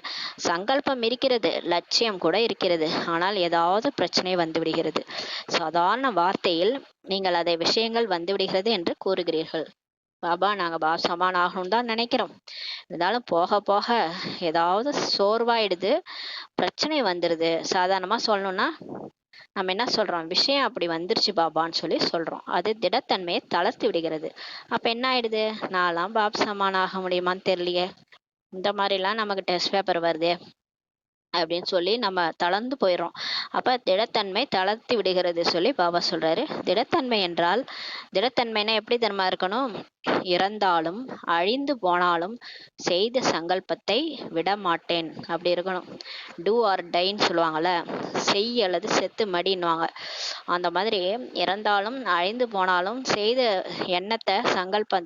சங்கல்பம் இருக்கிறது, லட்சியம் கூட இருக்கிறது, ஆனால் ஏதாவது பிரச்சனை வந்து விடுகிறது. சாதாரண வார்த்தையில் நீங்கள் அதை விஷயங்கள் வந்து விடுகிறது என்று கூறுகிறீர்கள். பாபா நாங்க சமான் ஆகணும்னு தான் நினைக்கிறோம், இருந்தாலும் போக போக ஏதாவது சோர்வாயிடுது, பிரச்சனை வந்துடுது. சாதாரணமா சொல்லணும்னா நம்ம என்ன சொல்றோம், விஷயம் அப்படி வந்துருச்சு பாபான்னு சொல்லி சொல்றோம், அது திடத்தன்மையை தளர்த்தி விடுகிறது. அப்ப என்ன ஆயிடுது, நான்லாம் பாப் சமான் ஆக முடியுமான்னு தெரியலையே, இந்த மாதிரிலாம் நமக்கு டெஸ்ட் பேப்பர் வருதே அப்படின்னு சொல்லி நம்ம தளர்ந்து போயிடுறோம். அப்ப திடத்தன்மை தளர்த்தி விடுகிறது சொல்லி பாபா சொல்றாரு. திடத்தன்மை என்றால், திடத்தன்மைனா எப்படி தன்மை இருக்கணும், இறந்தாலும் அழிந்து போனாலும் செய்த சங்கல்பத்தை விட மாட்டேன் அப்படி இருக்கணும். டூ ஆர் டைன்னு சொல்லுவாங்கல்ல, செய் அல்லது செத்து மடின்னுவாங்க. அந்த மாதிரி இறந்தாலும் அழிந்து போனாலும் செய்த எண்ணத்தை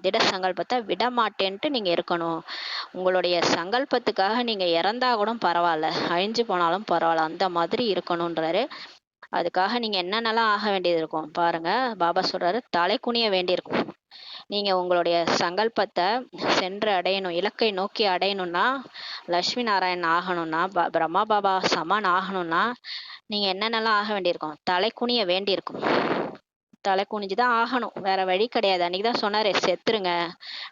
திட சங்கல்பத்தை விட மாட்டேன்ட்டு நீங்க இருக்கணும். உங்களுடைய சங்கல்பத்துக்காக நீங்க இறந்தா கூட பரவாயில்ல, அழிஞ்சு போனாலும் பரவாயில்ல, அந்த மாதிரி இருக்கணும்ன்றாரு. அதுக்காக நீங்க என்னென்னலாம் ஆக வேண்டியது இருக்கும் பாருங்க. பாபா சொல்றாரு, தலை குனிய வேண்டியிருக்கும். நீங்க உங்களுடைய சங்கல்பத்தை சென்று அடையணும், இலக்கை நோக்கி அடையணும்னா, லட்சுமி நாராயணன் ஆகணும்னா, பிரம்மா பாபா சமான் ஆகணும்னா நீங்க என்னென்னலாம் ஆக வேண்டியிருக்கும், தலை குனிய வேண்டியிருக்கும். தலை குனிஞ்சுதான் ஆகணும், வேற வழி கிடையாது. அன்னைக்குதான் சொன்னாரு, செத்துருங்க,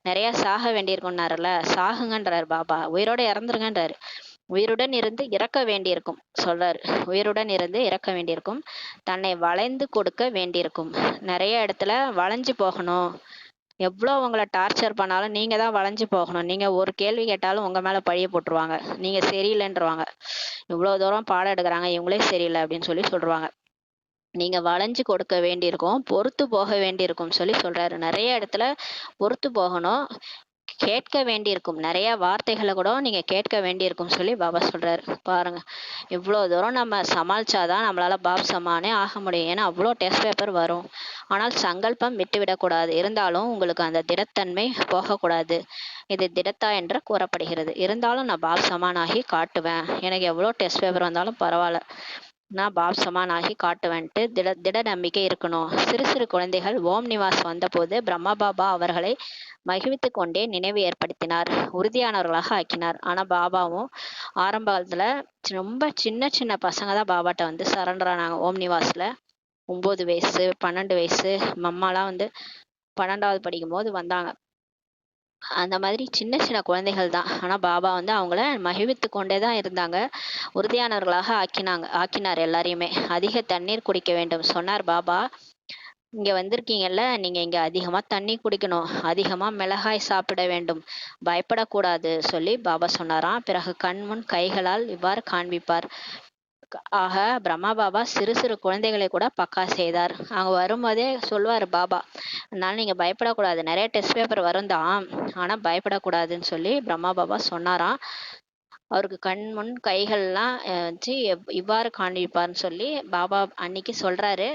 நிறைய சாக வேண்டியிருக்கும்னாருல, சாகுங்கன்றாரு பாபா, உயிரோட இறந்துருங்கன்றாரு. உயிருடன் இருந்து இறக்க வேண்டியிருக்கும் சொல்றாரு. உயிருடன் இருந்து இறக்க வேண்டியிருக்கும், தன்னை வளைந்து கொடுக்க வேண்டியிருக்கும். நிறைய இடத்துல வளைஞ்சு போகணும். எவ்வளவு உங்களை டார்ச்சர் பண்ணாலும் நீங்க தான் வளைஞ்சு போகணும். நீங்க ஒரு கேள்வி கேட்டாலும் உங்க மேல பழிய போட்டுருவாங்க, நீங்க சரியில்லைன்றவாங்க. இவ்வளவு தூரம் பாடம் எடுக்கிறாங்க, இவங்களே சரியில்லை அப்படின்னு சொல்லி சொல்றாங்க. நீங்க வளைஞ்சு கொடுக்க வேண்டியிருக்கும், பொறுத்து போக வேண்டியிருக்கும் சொல்லி சொல்றாரு. நெறைய இடத்துல பொறுத்து போகணும். கேட்க வேண்டியிருக்கும். நெறைய வார்த்தைகள கூட நீங்க கேட்க வேண்டியிருக்கும் சொல்லி பாபா சொல்றாரு. பாருங்க, இவ்ளோ தூரம் நம்ம சமாளிச்சா தான் நம்மளால பாப் சமானே ஆக முடியும். ஏன்னா, அவ்ளோ டெஸ்ட் பேப்பர் வரும். ஆனால் சங்கல்பம் விட்டுவிடக்கூடாது. இருந்தாலும் உங்களுக்கு அந்த திடத்தன்மை போகக்கூடாது. இது திடத்தா என்று கூறப்படுகிறது. இருந்தாலும் நான் பாப் சமான் ஆகி காட்டுவேன். எனக்கு எவ்ளோ டெஸ்ட் பேப்பர் வந்தாலும் பரவால்ல. நான் பாப் சமான் ஆகி காட்டுவேன்ட்டு திட திட நம்பிக்கை இருக்கணும். சிறு சிறு குழந்தைகள் ஓம் நிவாஸ் வந்தபோது பிரம்மா பாபா அவர்களை மகிழ்வித்துக் கொண்டே நினைவு ஏற்படுத்தினார். உறுதியானவர்களாக ஆக்கினார். ஆனா பாபாவும் ஆரம்ப காலத்துல ரொம்ப சின்ன சின்ன பசங்க தான் பாபாட்ட வந்து சரண்டர் ஆனாங்க. ஓம் நிவாஸ்ல 9 வயசு, 12 வயசு மம்மாலாம் வந்து 12வது படிக்கும்போது வந்தாங்க. அந்த மாதிரி சின்ன சின்ன குழந்தைகள் தான். ஆனா பாபா வந்து அவங்கள மகிழ்வித்துக் கொண்டே தான் இருந்தாங்க. உறுதியானவர்களாக ஆக்கினார் எல்லாரையுமே. அதிக தண்ணீர் குடிக்க வேண்டும் சொன்னார் பாபா. இங்க வந்திருக்கீங்கல்ல, நீங்க இங்க அதிகமா தண்ணி குடிக்கணும். அதிகமா மிளகாய் சாப்பிட வேண்டும். பயப்படக்கூடாது சொல்லி பாபா சொன்னாராம். பிறகு கண் முன் கைகளால் இவ்வாறு காண்பிப்பார். ஆக பிரம்மா பாபா சிறு சிறு குழந்தைகளை கூட பக்கா செய்தார். அங்க வரும்போதே சொல்லுவாரு பாபா, அதனால நீங்க பயப்படக்கூடாது. நிறைய டெஸ்ட் பேப்பர் வரும் தான். ஆனா பயப்படக்கூடாதுன்னு சொல்லி பிரம்மா பாபா சொன்னாராம். அவருக்கு கண் முன் கைகள்லாம் வச்சு இவ்வாறு காண்பிப்பார்ன்னு சொல்லி பாபா அன்னைக்கு சொல்றாரு.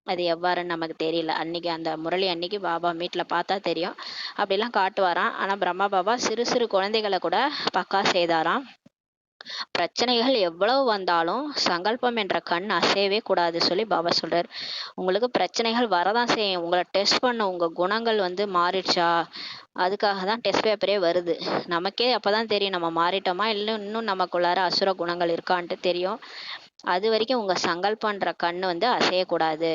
அது எவ்வாறுன்னு நமக்கு தெரியல. அன்னைக்கு அந்த முரளி அன்னைக்கு பாபா மீட்ல பார்த்தா தெரியும். அப்படிலாம் காட்டுவாராம். ஆனா பிரம்மா பாபா சிறு சிறு குழந்தைகளை கூட பக்கா செய்தாராம். பிரச்சனைகள் எவ்வளவு வந்தாலும் சங்கல்பம் என்ற கண் அசையவே கூடாது சொல்லி பாபா சொல்றாரு. உங்களுக்கு பிரச்சனைகள் வரதான் செய்யும். உங்களை டெஸ்ட் பண்ண உங்க குணங்கள் வந்து மாறிடுச்சா, அதுக்காக தான் டெஸ்ட் பேப்பரே வருது. நமக்கே அப்பதான் தெரியும் நம்ம மாறிட்டோமா இல்லை இன்னும் நமக்குள்ளார அசுர குணங்கள் இருக்கான்ட்டு தெரியும். அது வரைக்கும் உங்க சங்கல்பன்ற கண்ணு வந்து அசையக்கூடாது.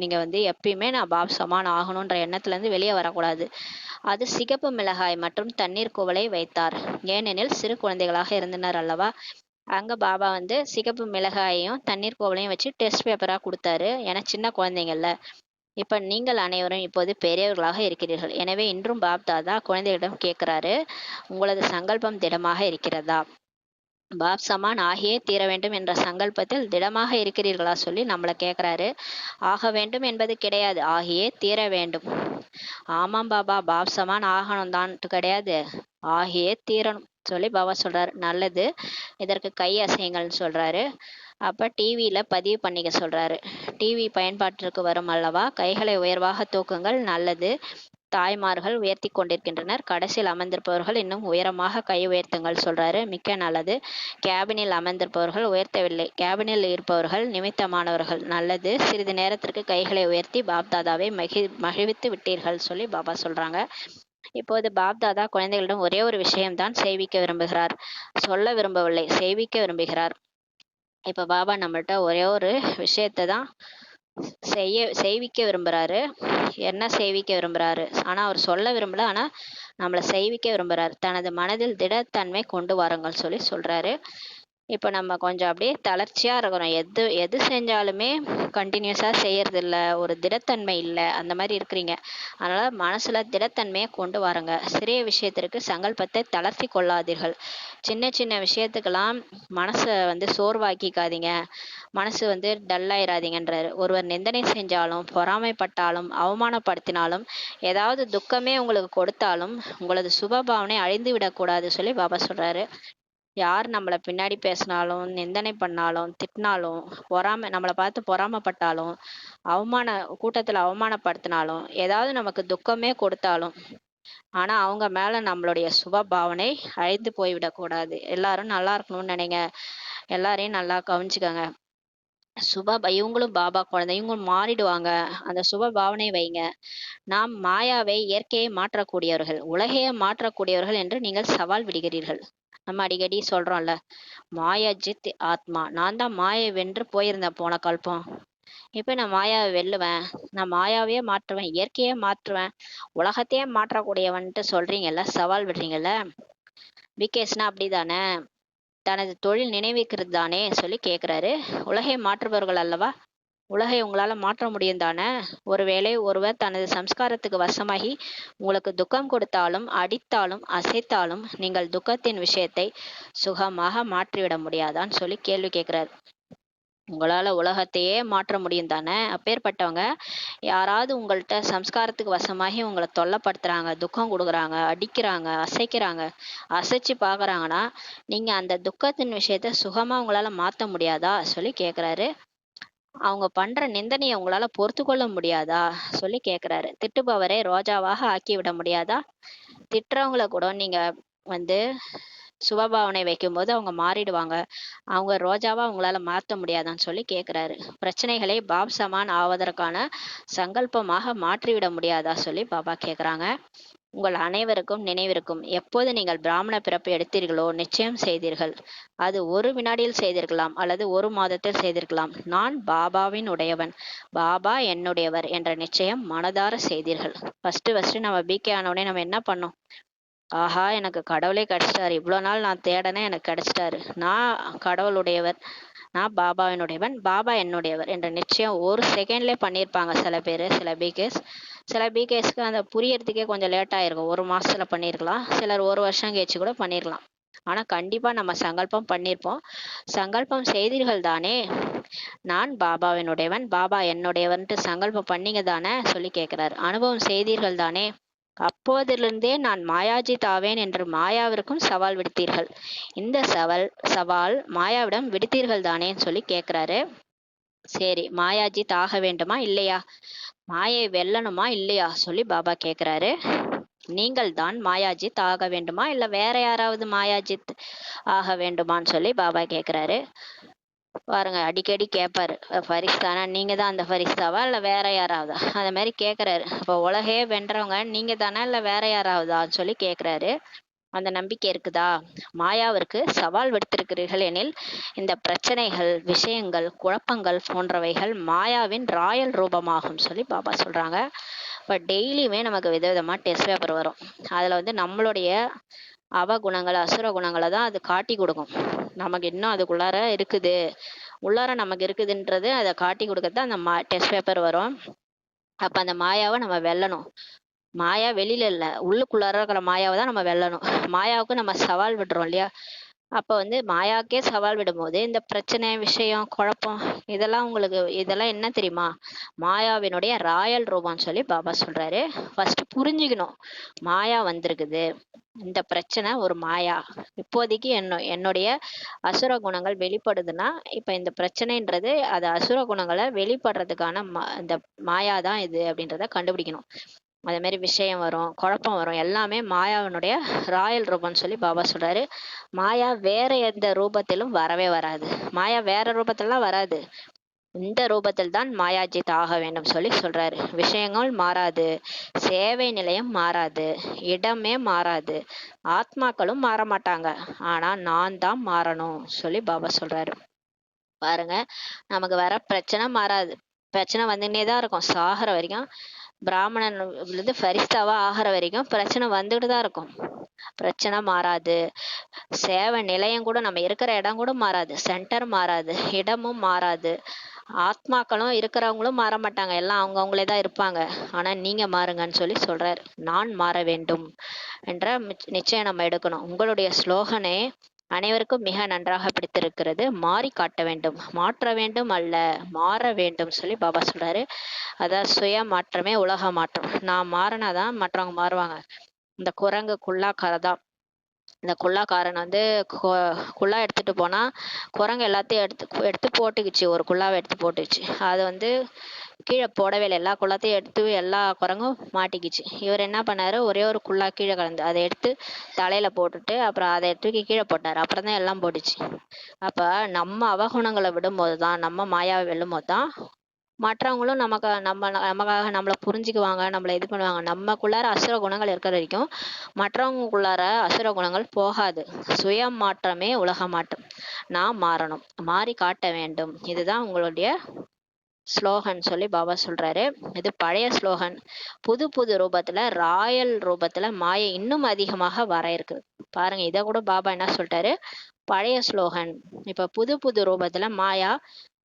நீங்க வந்து எப்பயுமே நான் பாப் சமான் ஆகணுன்ற எண்ணத்துல இருந்து வெளியே வரக்கூடாது. அது சிகப்பு மிளகாய் மற்றும் தண்ணீர் குவளை வைத்தார். ஏனெனில் சிறு குழந்தைகளாக இருந்தனர் அல்லவா. அங்க பாபா வந்து சிகப்பு மிளகாயையும் தண்ணீர் கோவலையும் வச்சு டெஸ்ட் பேப்பரா கொடுத்தாரு. ஏன்னா சின்ன குழந்தைங்கள்ல. இப்ப நீங்கள் அனைவரும் இப்போது பெரியவர்களாக இருக்கிறீர்கள். எனவே இன்றும் பாப் தாதா குழந்தைகளிடம் கேட்கிறாரு, உங்களது சங்கல்பம் திடமாக இருக்கிறதா? பாப் சமான் ஆகியே தீர வேண்டும் என்ற சங்கல்பத்தில் திடமாக இருக்கிறீர்களா சொல்லி நம்மள கேக்குறாரு. ஆக வேண்டும் என்பது கிடையாது, ஆகியே தீர வேண்டும். ஆமாம் பாபா, பாப் சமான் ஆகணும் தான் கிடையாது, ஆகியே தீரணும் சொல்லி பாபா சொல்றாரு. நல்லது, இதற்கு கை அசையுங்கள்னு சொல்றாரு. அப்ப டிவியில பதிவு பண்ணிக்க சொல்றாரு. டிவி பயன்பாட்டிற்கு வரும் அல்லவா, கைகளை உயர்வாக தூக்குங்கள். நல்லது. தாய்மார்கள் உயர்த்தி கொண்டிருக்கின்றனர். கடைசியில் அமர்ந்திருப்பவர்கள் இன்னும் உயரமாக கை உயர்த்துங்கள் சொல்றாரு. மிக்க நல்லது. கேபினில் அமர்ந்திருப்பவர்கள் உயர்த்தவில்லை. கேபினில் இருப்பவர்கள் நிமித்தமானவர்கள். நல்லது. சிறிது நேரத்திற்கு கைகளை உயர்த்தி பாப் தாதாவை மகிழ்வித்து விட்டீர்கள் சொல்லி பாபா சொல்றாங்க. இப்போது பாப் தாதா குழந்தைகளிடம் ஒரே ஒரு விஷயம்தான் செய்விக்க விரும்புகிறார். சொல்ல விரும்பவில்லை, செய்விக்க விரும்புகிறார். இப்ப பாபா நம்மள்ட்ட ஒரே ஒரு விஷயத்தை தான் செய்விக்க விரும்புறாரு. என்ன செய்விக்க விரும்புறாரு? ஆனா அவர் சொல்ல விரும்பல. ஆனா நம்மள செய்விக்க விரும்புறாரு. தனது மனதில் திடத்தன்மை கொண்டு வாருங்கள் சொல்லி சொல்றாரு. இப்ப நம்ம கொஞ்சம் அப்படியே தளர்ச்சியா இருக்கிறோம். எது எது செஞ்சாலுமே கண்டினியூஸா செய்யறது இல்ல. ஒரு திடத்தன்மை இல்ல. அந்த மாதிரி இருக்கிறீங்க. அதனால மனசுல திடத்தன்மையை கொண்டு வாருங்க. சிறிய விஷயத்திற்கு சங்கல்பத்தை தளர்த்தி கொள்ளாதீர்கள். சின்ன சின்ன விஷயத்துக்கெல்லாம் மனசை வந்து சோர்வாக்கிக்காதீங்க. மனசு வந்து டல்லாயிராதீங்கன்றாரு. ஒருவர் நிந்தனை செஞ்சாலும், பொறாமைப்பட்டாலும், அவமானப்படுத்தினாலும், ஏதாவது துக்கமே உங்களுக்கு கொடுத்தாலும் உங்களது சுபபாவனை அழிந்து விடக்கூடாது சொல்லி பாபா சொல்றாரு. யார் நம்மள பின்னாடி பேசினாலும், நிந்தனை பண்ணாலும், திட்டினாலும், நம்மளை பார்த்து பொறாமைப்பட்டாலும், கூட்டத்துல அவமானப்படுத்தினாலும், ஏதாவது நமக்கு துக்கமே கொடுத்தாலும், ஆனா அவங்க மேல நம்மளுடைய சுப பாவனை அழிந்து போய்விடக்கூடாது. எல்லாரும் நல்லா இருக்கணும்னு நினைங்க. எல்லாரையும் நல்லா கவனிச்சுக்கோங்க. இவங்களும் பாபா குழந்தை, இவங்களும் மாறிடுவாங்க. அந்த சுப பாவனை வைங்க. நாம் மாயாவை, இயற்கையை மாற்றக்கூடியவர்கள், உலகையே மாற்றக்கூடியவர்கள் என்று நீங்கள் சவால் விடுகிறீர்கள். நம்ம அடிக்கடி சொல்றோம்ல, மாயா ஜித் ஆத்மா. நான் தான் மாயை வென்று போயிருந்தேன் போன கல்பம். இப்ப நான் மாயாவை வெல்லுவேன். நான் மாயாவையே மாற்றுவேன், இயற்கையே மாற்றுவேன், உலகத்தையே மாற்றக்கூடியவன்ட்டு சொல்றீங்கல்ல, சவால் விடுறீங்கல்ல. விகேஷ்னா அப்படிதானே, தனது தொழில் நினைவிக்கிறது தானே சொல்லி கேக்குறாரு. உலகை மாற்றுபவர்கள் அல்லவா, உலகை உங்களால மாற்ற முடியும் தானே. ஒருவேளை ஒருவர் தனது சம்ஸ்காரத்துக்கு வசமாகி உங்களுக்கு துக்கம் கொடுத்தாலும், அடித்தாலும், அசைத்தாலும் நீங்கள் துக்கத்தின் விஷயத்தை சுகமாக மாற்றிவிட முடியாதான்னு சொல்லி கேள்வி கேட்கிறார். உங்களால உலகத்தையே மாற்ற முடியும் தானே. அப்பேற்பட்டவங்க யாராவது உங்கள்ட்ட சம்ஸ்காரத்துக்கு வசமாகி உங்களை தொல்லைப்படுத்துறாங்க, துக்கம் கொடுக்குறாங்க, அடிக்கிறாங்க, அசைக்கிறாங்க, அசைச்சு பார்க்கறாங்கன்னா, நீங்க அந்த துக்கத்தின் விஷயத்த சுகமா உங்களால மாத்த முடியாதா சொல்லி கேட்கிறாரு. அவங்க பண்ற நிந்தனைய உங்களால பொறுத்துக்கொள்ள முடியாதா சொல்லி கேட்கிறாரு. திட்டுபவரை ரோஜாவாக ஆக்கிவிட முடியாதா? திட்டுறவங்கள கூட நீங்க வந்து சுபபாவனை வைக்கும்போது அவங்க மாறிடுவாங்க. அவங்க ரோஜாவா உங்களால மாத்த முடியாதான்னு சொல்லி கேட்கிறாரு. பிரச்சனைகளை பாப் சமான் ஆவதற்கான சங்கல்பமாக மாற்றிவிட முடியாதா சொல்லி பாபா கேட்குறாங்க. உங்கள் அனைவருக்கும் நினைவிருக்கும், எப்போது நீங்கள் பிராமண பிறப்பு எடுத்தீர்களோ நிச்சயம் செய்தீர்கள். அது ஒரு வினாடியில் செய்திருக்கலாம் அல்லது ஒரு மாதத்தில் செய்திருக்கலாம். நான் பாபாவின் உடையவன், பாபா என்னுடையவர் என்ற நிச்சயம் மனதார செய்தீர்கள். ஃபர்ஸ்ட் நம்ம பிகே ஆனவுடனே நம்ம என்ன பண்ணோம்? ஆஹா, எனக்கு கடவுளே கிடைச்சிட்டாரு, இவ்வளோ நாள் நான் தேடனேன், எனக்கு கிடைச்சிட்டாரு, நான் கடவுளுடையவர், நான் பாபாவினுடையவன், பாபா என்னுடையவர் என்ற நிச்சயம் ஒரு செகண்ட்லேயே பண்ணியிருப்பாங்க சில பேர், சில பிகேஸ். சில பிகேஸ்க்கு அந்த புரியறதுக்கே கொஞ்சம் லேட் ஆயிருக்கும், ஒரு மாசத்துல பண்ணியிருக்கலாம், சிலர் ஒரு வருஷம் கழிச்சு கூட பண்ணியிருக்கலாம். ஆனா கண்டிப்பா நம்ம சங்கல்பம் பண்ணியிருப்போம். சங்கல்பம் செய்தீர்கள் தானே? நான் பாபாவினுடையவன், பாபா என்னுடையவன்ட்டு சங்கல்பம் பண்ணீங்க தானே சொல்லி கேட்கிறாரு. அனுபவம் செய்தீர்கள் தானே? அப்போதிலிருந்தே நான் மாயாஜித் ஆவேன் என்று மாயாவிற்கும் சவால் விடுத்தீர்கள். இந்த சவால் மாயாவிடம் விடுத்தீர்கள் தானேன்னு சொல்லி கேட்கிறாரு. சரி, மாயாஜித் ஆக வேண்டுமா இல்லையா? மாயை வெல்லணுமா இல்லையா சொல்லி பாபா கேட்கிறாரு. நீங்கள் தான் மாயாஜித் ஆக வேண்டுமா இல்ல வேற யாராவது மாயாஜித் ஆக வேண்டுமான்னு சொல்லி பாபா கேட்கிறாரு. பாருங்க, அடிக்கடி கேட்பாரு, ஃபரிஸ்தானா நீங்க தான் அந்த ஃபரிஸ்தாவா இல்ல வேற யாராவதா அந்த மாதிரி கேட்கிறாரு. அப்போ உலகையே வென்றவங்க நீங்க தானே இல்ல வேற யாராவதான்னு சொல்லி கேட்கிறாரு. அந்த நம்பிக்கை இருக்குதா? மாயாவிற்கு சவால் விடுத்திருக்கிறீர்கள் எனில் இந்த பிரச்சனைகள், விஷயங்கள், குழப்பங்கள் போன்றவைகள் மாயாவின் ராயல் ரூபமாகும் சொல்லி பாபா சொல்றாங்க. இப்போ டெய்லியுமே நமக்கு விதவிதமா டெஸ்ட் பேப்பர் வரும். அதுல வந்து நம்மளுடைய அவகுணங்கள், அசுர குணங்களை தான் அது காட்டி கொடுக்கும். நமக்கு இன்னும் அதுக்குள்ளார இருக்குது, உள்ளார நமக்கு இருக்குதுன்றது அதை காட்டி கொடுக்கறது அந்த டெஸ்ட் பேப்பர் வரும். அப்ப அந்த மாயாவை நம்ம வெல்லணும். மாயா வெளியில இல்ல, உள்ளுக்குள்ளார இருக்கிற மாயாவை தான் நம்ம வெல்லணும். மாயாவுக்கு நம்ம சவால் விடுறோம் இல்லையா? அப்ப வந்து மாயாக்கே சவால் விடும்போது இந்த பிரச்சனை, விஷயம், குழப்பம் இதெல்லாம் என்ன தெரியுமா? மாயாவினுடைய ராயல் ரூபான்னு சொல்லி பாபா சொல்றாரு. ஃபர்ஸ்ட் புரிஞ்சுக்கணும், மாயா வந்திருக்குது, இந்த பிரச்சனை ஒரு மாயா. இப்போதைக்கு என்னுடைய அசுர குணங்கள் வெளிப்படுதுன்னா இப்ப இந்த பிரச்சனைன்றது அது அசுர குணங்களை வெளிப்படுறதுக்கான இந்த மாயா தான் இது அப்படின்றத கண்டுபிடிக்கணும். அதே மாதிரி விஷயம் வரும், குழப்பம் வரும், எல்லாமே மாயாவினுடைய ராயல் ரூபம்னு சொல்லி பாபா சொல்றாரு. மாயா வேற எந்த ரூபத்திலும் வரவே வராது. மாயா வேற ரூபத்திலாம் வராது, இந்த ரூபத்தில் தான் மாயாஜித் ஆக வேண்டும் சொல்லி சொல்றாரு. விஷயங்கள் மாறாது, சேவை நிலையம் மாறாது, இடமே மாறாது, ஆத்மாக்களும் மாற மாட்டாங்க. ஆனா நான் தான் மாறணும் சொல்லி பாபா சொல்றாரு. பாருங்க, நமக்கு வர பிரச்சனை மாறாது, பிரச்சனை வந்துன்னே தான் இருக்கும் சாகிற வரைக்கும். பிராமணன் இருந்து ஃபரிஸ்தாவா ஆகிற வரைக்கும் பிரச்சனை வந்துட்டு தான் இருக்கும். பிரச்சனை மாறாது, சேவை நிலையம் கூட, நம்ம இருக்கிற இடம் கூட மாறாது, சென்டர் மாறாது, இடமும் மாறாது, ஆத்மாக்களும் இருக்கிறவங்களும் மாற மாட்டாங்க, எல்லாம் அவங்கவுங்களே தான் இருப்பாங்க. ஆனா நீங்க மாறுங்கன்னு சொல்லி சொல்றாரு. நான் மாற வேண்டும் என்ற நிச்சயம் நம்ம எடுக்கணும். உங்களுடைய ஸ்லோகனே அனைவருக்கும் மிக நன்றாக பிடித்திருக்கிறது. மாறி காட்ட வேண்டும், மாற்ற வேண்டும் அல்ல, மாற வேண்டும் சொல்லி பாபா சொல்றாரு. அதான் சுய மாற்றமே உலக மாற்றம். நான் மாறினாதான் மற்றவங்க மாறுவாங்க. இந்த குரங்கு குல்லாக்காரதான். இந்த குல்லாக்காரன் வந்து குல்லா எடுத்துட்டு போனா குரங்கு எல்லாத்தையும் எடுத்து போட்டுக்குச்சு, ஒரு குல்லாவை எடுத்து போட்டுக்குச்சு. அது வந்து கீழே போடவே இல்லை, எல்லா குல்லாத்தையும் எடுத்து எல்லா குரங்கும் மாட்டிக்கிச்சு. இவர் என்ன பண்ணாரு, ஒரே ஒரு குல்லா கீழே கலந்து அதை எடுத்து தலையில போட்டுட்டு அப்புறம் அதை தூக்கி கீழே போட்டாரு. அப்புறம் தான் எல்லாம் போட்டுச்சு. அப்ப நம்ம அவகுணங்களை விடும்போது தான், நம்ம மாயாவை வெல்லும் போது தான் மற்றவங்களும் நமக்காக நம்மளை புரிஞ்சுக்குவாங்க, நம்மளை இது பண்ணுவாங்க. நமக்குள்ளார அசுர குணங்கள் இருக்கிற வரைக்கும் மற்றவங்களுக்குள்ளார அசுர குணங்கள் போகாது. சுய மாற்றமே உலக மாற்றம். நான் மாறணும், மாறி காட்ட வேண்டும், இதுதான் உங்களுடைய ஸ்லோகன் சொல்லி பாபா சொல்றாரு. இது பழைய ஸ்லோகன். புது புது ரூபத்துல, ராயல் ரூபத்துல மாயை இன்னும் அதிகமாக வர இருக்கு. பாருங்க, இத கூட பாபா என்ன சொல்லிட்டாரு, பழைய ஸ்லோகன். இப்ப புது புது ரூபத்துல மாயா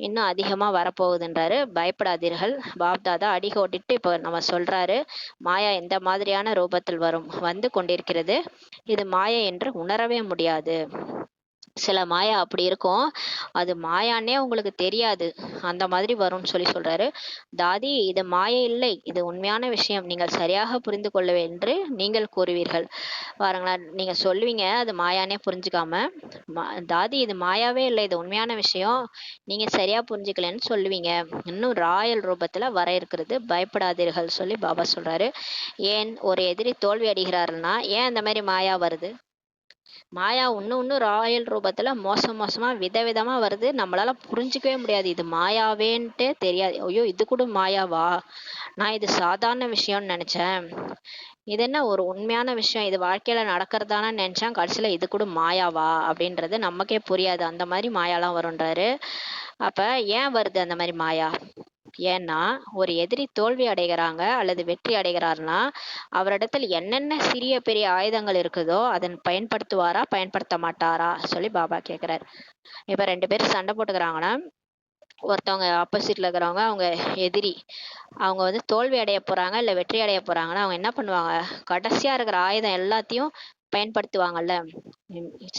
இன்னும் அதிகமா வரப்போகுதுன்றாரு. பயப்படாதீர்கள், பாப்தாதா அடிகோட்டிட்டு இப்ப நம்ம சொல்றாரு, மாயா எந்த மாதிரியான ரூபத்தில் வரும், வந்து கொண்டிருக்கிறது, இது மாயை என்று உணரவே முடியாது. சில மாயா அப்படி இருக்கும். அது மாயான்னே உங்களுக்கு தெரியாது. அந்த மாதிரி வரும்னு சொல்றாரு. தாதி இது மாயை இல்லை. இது உண்மையான விஷயம். நீங்கள் சரியாக புரிந்து கொள்ளவே என்று நீங்கள் கூறுவீர்கள். பாருங்களேன், நீங்க சொல்லுவீங்க அது மாயான்னே புரிஞ்சுக்காம, தாதி இது மாயாவே இல்லை. இது உண்மையான விஷயம். நீங்க சரியா புரிஞ்சுக்கலன்னு சொல்லுவீங்க. இன்னும் ராயல் ரூபத்துல வர இருக்கிறது. பயப்படாதீர்கள் சொல்லி பாபா சொல்றாரு. ஏன் ஒரு எதிரி தோல்வி அடைகிறாருன்னா, ஏன் அந்த மாதிரி மாயா வருது? மாயா இன்னும் ராயல் ரூபத்துல மோசமா விதவிதமா வருது. நம்மளால புரிஞ்சுக்கவே முடியாது. இது மாயாவேன்ட்டே தெரியாது. ஐயோ இது கூட மாயாவா? நான் இது சாதாரண விஷயம்னு நினைச்சேன். இது என்ன ஒரு உண்மையான விஷயம், இது வாழ்க்கையில நடக்கிறதானு நினைச்சேன். கடைசியில இது கூட மாயாவா அப்படின்றது நமக்கே புரியாது. அந்த மாதிரி மாயாலாம் வரும்ன்றாரு. அப்ப ஏன் வருது அந்த மாதிரி மாயா? ஏன்னா ஒரு எதிரி தோல்வி அடைகிறாங்க அல்லது வெற்றி அடைகிறாருன்னா அவரிடத்தில் என்னென்ன சிறிய பெரிய ஆயுதங்கள் இருக்குதோ அதன் பயன்படுத்துவாரா பயன்படுத்த மாட்டாரா சொல்லி பாபா கேக்குறாரு. இப்ப 2 பேரும் சண்டை போட்டுக்கிறாங்கன்னா, ஒருத்தவங்க ஆப்போசிட்ல இருக்கிறவங்க அவங்க எதிரி, அவங்க வந்து தோல்வி அடைய போறாங்க இல்ல வெற்றி அடைய போறாங்கன்னா அவங்க என்ன பண்ணுவாங்க, கடைசியா இருக்கிற ஆயுதம் எல்லாத்தையும் பயன்படுத்துவாங்கல்ல.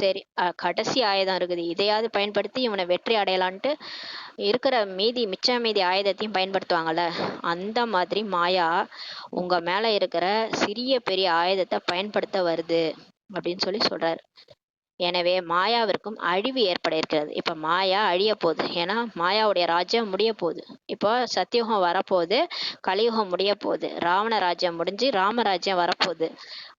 சரி, கடைசி ஆயுதம் இருக்குது, இதையாவது பயன்படுத்தி இவனை வெற்றி அடையலான்ட்டு இருக்கிற மீதி ஆயுதத்தையும் பயன்படுத்துவாங்கல்ல. அந்த மாதிரி மாயா உங்க மேல இருக்கிற சிறிய பெரிய ஆயுதத்தை பயன்படுத்த வருது அப்படின்னு சொல்றாரு. எனவே மாயாவிற்கும் அழிவு ஏற்பட இருக்கிறது. இப்ப மாயா அழிய போகுது. ஏன்னா மாயாவுடைய ராஜ்யம் முடிய போகுது. இப்போ சத்தியுகம் வரப்போகுது, கலியுகம் முடிய போகுது, ராவண ராஜ்யம் முடிஞ்சு ராமராஜ்யம் வரப்போகுது.